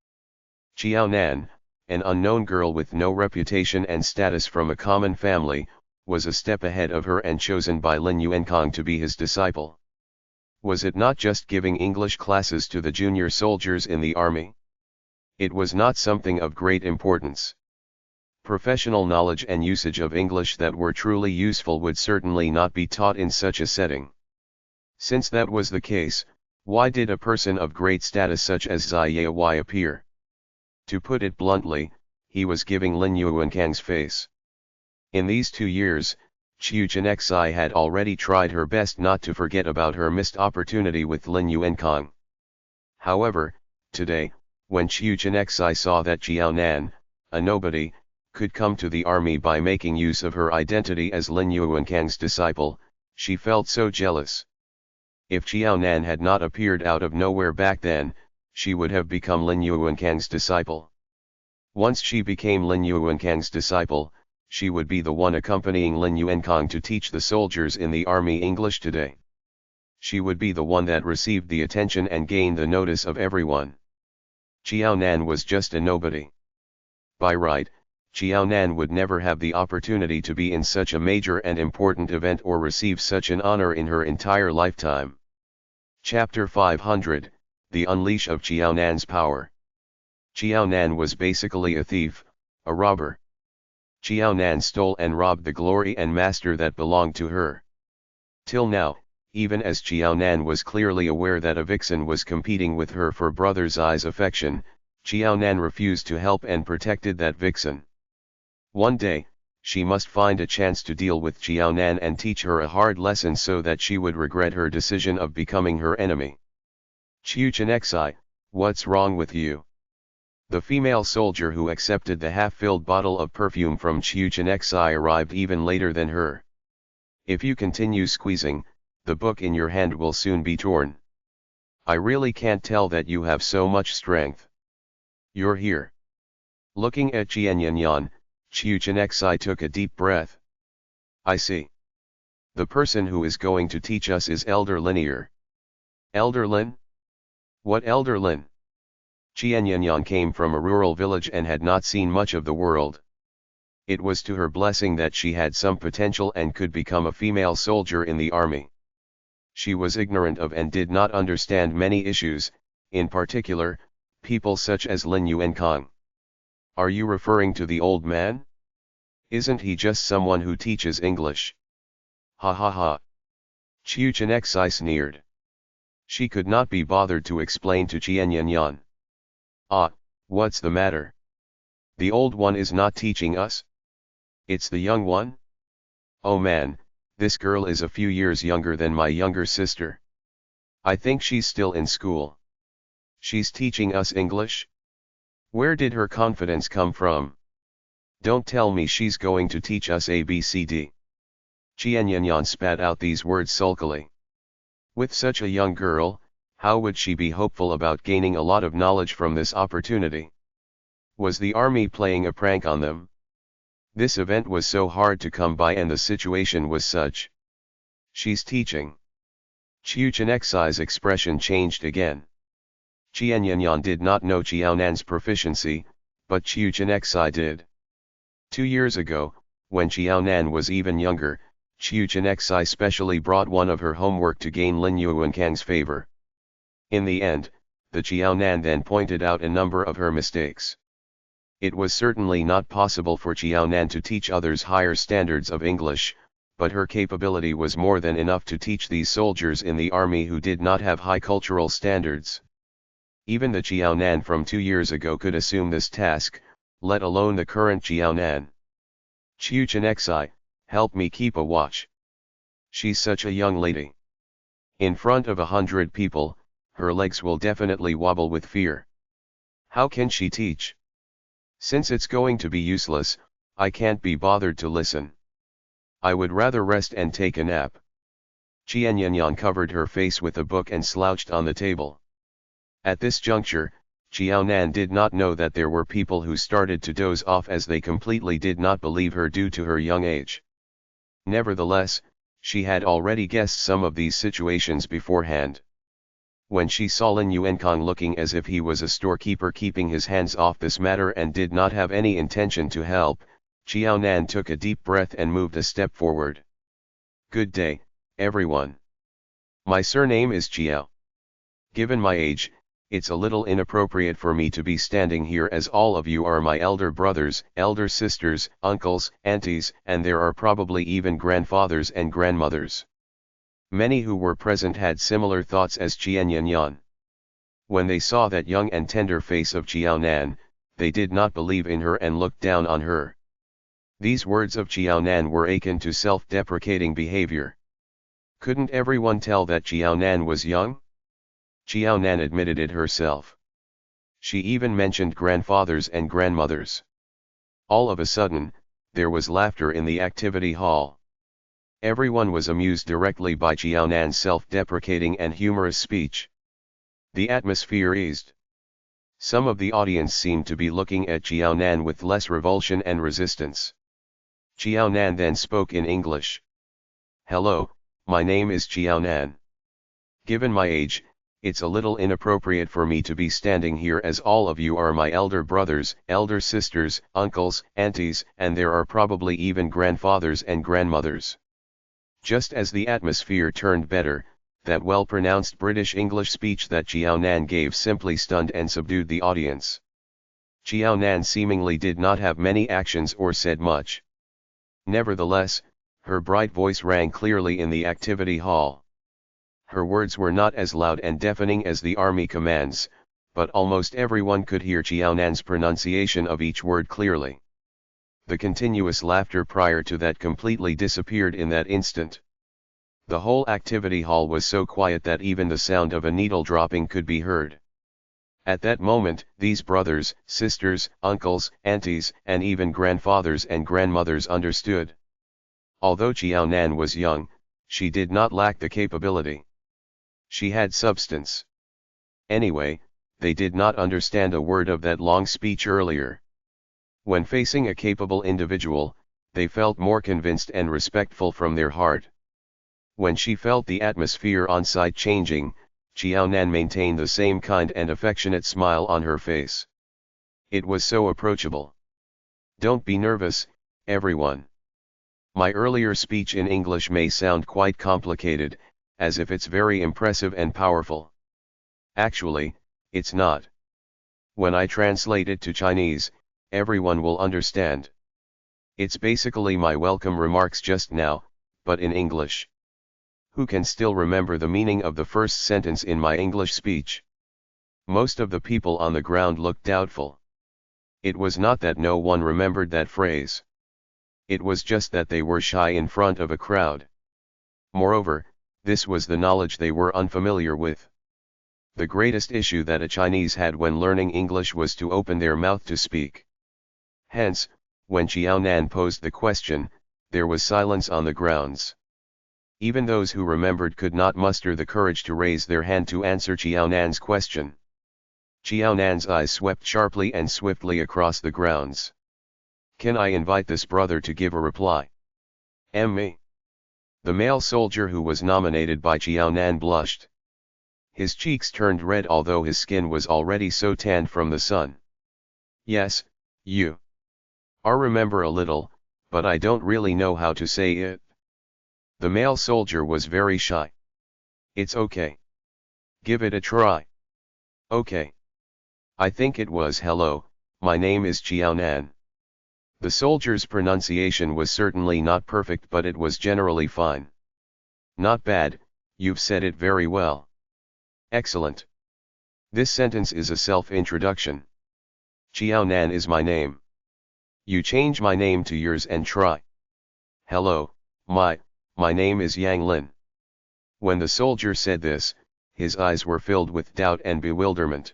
Qiao Nan, an unknown girl with no reputation and status from a common family, was a step ahead of her and chosen by Lin Yuankang to be his disciple. Was it not just giving English classes to the junior soldiers in the army? It was not something of great importance. Professional knowledge and usage of English that were truly useful would certainly not be taught in such a setting. Since that was the case, why did a person of great status such as Zai Yai appear? To put it bluntly, he was giving Lin Yuankang's face. In these 2 years, Qiu Chenexai had already tried her best not to forget about her missed opportunity with Lin Yuankang. However, today, when Qiu Chenexai saw that Qiao Nan, a nobody, could come to the army by making use of her identity as Lin Yuankang's disciple, she felt so jealous. If Qiao Nan had not appeared out of nowhere back then, she would have become Lin Yuankang's disciple. Once she became Lin Yuankang's disciple, she would be the one accompanying Lin Yuankang to teach the soldiers in the army English today. She would be the one that received the attention and gained the notice of everyone. Qiao Nan was just a nobody. By right, Qiao Nan would never have the opportunity to be in such a major and important event or receive such an honor in her entire lifetime. Chapter 500, The Unleash of Qiao Nan's Power. Qiao Nan was basically a thief, a robber. Qiao Nan stole and robbed the glory and master that belonged to her. Till now, even as Qiao Nan was clearly aware that a vixen was competing with her for Brother Zai's affection, Qiao Nan refused to help and protected that vixen. One day, she must find a chance to deal with Qiao Nan and teach her a hard lesson so that she would regret her decision of becoming her enemy. Qiu Chenexai, what's wrong with you? The female soldier who accepted the half-filled bottle of perfume from Qiu Chenexai arrived even later than her. If you continue squeezing, the book in your hand will soon be torn. I really can't tell that you have so much strength. You're here. Looking at Jianyanyan, Qiu Chenexai took a deep breath. I see. The person who is going to teach us is Elder Linear. Elder Lin? What Elder Lin? Jianyanyan came from a rural village and had not seen much of the world. It was to her blessing that she had some potential and could become a female soldier in the army. She was ignorant of and did not understand many issues, in particular, People such as Lin Yuankang. Are you referring to the old man? Isn't he just someone who teaches English? Ha ha ha. Chiu Chenexai sneered. She could not be bothered to explain to Qianyanyan. Ah, what's the matter? The old one is not teaching us? It's the young one? Oh man, this girl is a few years younger than my younger sister. I think she's still in school. She's teaching us English? Where did her confidence come from? Don't tell me she's going to teach us ABCD. Qianyanyan spat out these words sulkily. With such a young girl, how would she be hopeful about gaining a lot of knowledge from this opportunity? Was the army playing a prank on them? This event was so hard to come by and the situation was such. She's teaching. Chiu Chenexai's expression changed again. Qianyanyan did not know Qiaonan's proficiency, but Chiu Chenexai did. 2 years ago, when Qiaonan was even younger, Chiu Chenexai specially brought one of her homework to gain Lin Yuankang's favor. In the end, the Qiaonan then pointed out a number of her mistakes. It was certainly not possible for Qiaonan to teach others higher standards of English, but her capability was more than enough to teach these soldiers in the army who did not have high cultural standards. Even the Qiaonan from 2 years ago could assume this task, let alone the current Qiaonan. Chiu Chenexai, help me keep a watch. She's such a young lady. In front of 100 people, her legs will definitely wobble with fear. How can she teach? Since it's going to be useless, I can't be bothered to listen. I would rather rest and take a nap. Qianyanyan covered her face with a book and slouched on the table. At this juncture, Qiaonan did not know that there were people who started to doze off as they completely did not believe her due to her young age. Nevertheless, she had already guessed some of these situations beforehand. When she saw Lin Yuankang looking as if he was a storekeeper keeping his hands off this matter and did not have any intention to help, Qiaonan took a deep breath and moved a step forward. Good day, everyone. My surname is Chiao. Given my age, it's a little inappropriate for me to be standing here as all of you are my elder brothers, elder sisters, uncles, aunties, and there are probably even grandfathers and grandmothers. Many who were present had similar thoughts as Qianyanyan. When they saw that young and tender face of Qiaonan, they did not believe in her and looked down on her. These words of Qiaonan were akin to self-deprecating behavior. Couldn't everyone tell that Qiaonan was young? Qiaonan admitted it herself. She even mentioned grandfathers and grandmothers. All of a sudden, there was laughter in the activity hall. Everyone was amused directly by Qiaonan's self-deprecating and humorous speech. The atmosphere eased. Some of the audience seemed to be looking at Qiaonan with less revulsion and resistance. Qiaonan then spoke in English. Hello, my name is Qiaonan. Given my age, it's a little inappropriate for me to be standing here as all of you are my elder brothers, elder sisters, uncles, aunties, and there are probably even grandfathers and grandmothers. Just as the atmosphere turned better, that well-pronounced British English speech that Qiaonan gave simply stunned and subdued the audience. Qiaonan seemingly did not have many actions or said much. Nevertheless, her bright voice rang clearly in the activity hall. Her words were not as loud and deafening as the army commands, but almost everyone could hear Qiaonan's pronunciation of each word clearly. The continuous laughter prior to that completely disappeared in that instant. The whole activity hall was so quiet that even the sound of a needle dropping could be heard. At that moment, these brothers, sisters, uncles, aunties, and even grandfathers and grandmothers understood. Although Qiaonan was young, she did not lack the capability. She had substance. Anyway, they did not understand a word of that long speech earlier. When facing a capable individual, they felt more convinced and respectful from their heart. When she felt the atmosphere on site changing, Qiaonan maintained the same kind and affectionate smile on her face. It was so approachable. Don't be nervous, everyone. My earlier speech in English may sound quite complicated, as if it's very impressive and powerful. Actually, it's not. When I translate it to Chinese, everyone will understand. It's basically my welcome remarks just now, but in English. Who can still remember the meaning of the first sentence in my English speech? Most of the people on the ground looked doubtful. It was not that no one remembered that phrase. It was just that they were shy in front of a crowd. Moreover, this was the knowledge they were unfamiliar with. The greatest issue that a Chinese had when learning English was to open their mouth to speak. Hence, when Xiaonan posed the question, there was silence on the grounds. Even those who remembered could not muster the courage to raise their hand to answer Xiaonan's question. Xiaonan's eyes swept sharply and swiftly across the grounds. Can I invite this brother to give a reply? Me. The male soldier who was nominated by Xiaonan blushed. His cheeks turned red although his skin was already so tanned from the sun. Yes, you. I remember a little, but I don't really know how to say it. The male soldier was very shy. It's okay. Give it a try. Okay. I think it was hello, my name is Xiaonan. The soldier's pronunciation was certainly not perfect, but it was generally fine. Not bad, you've said it very well. Excellent. This sentence is a self-introduction. Xiaonan is my name. You change my name to yours and try. Hello, my name is Yang Lin. When the soldier said this, his eyes were filled with doubt and bewilderment.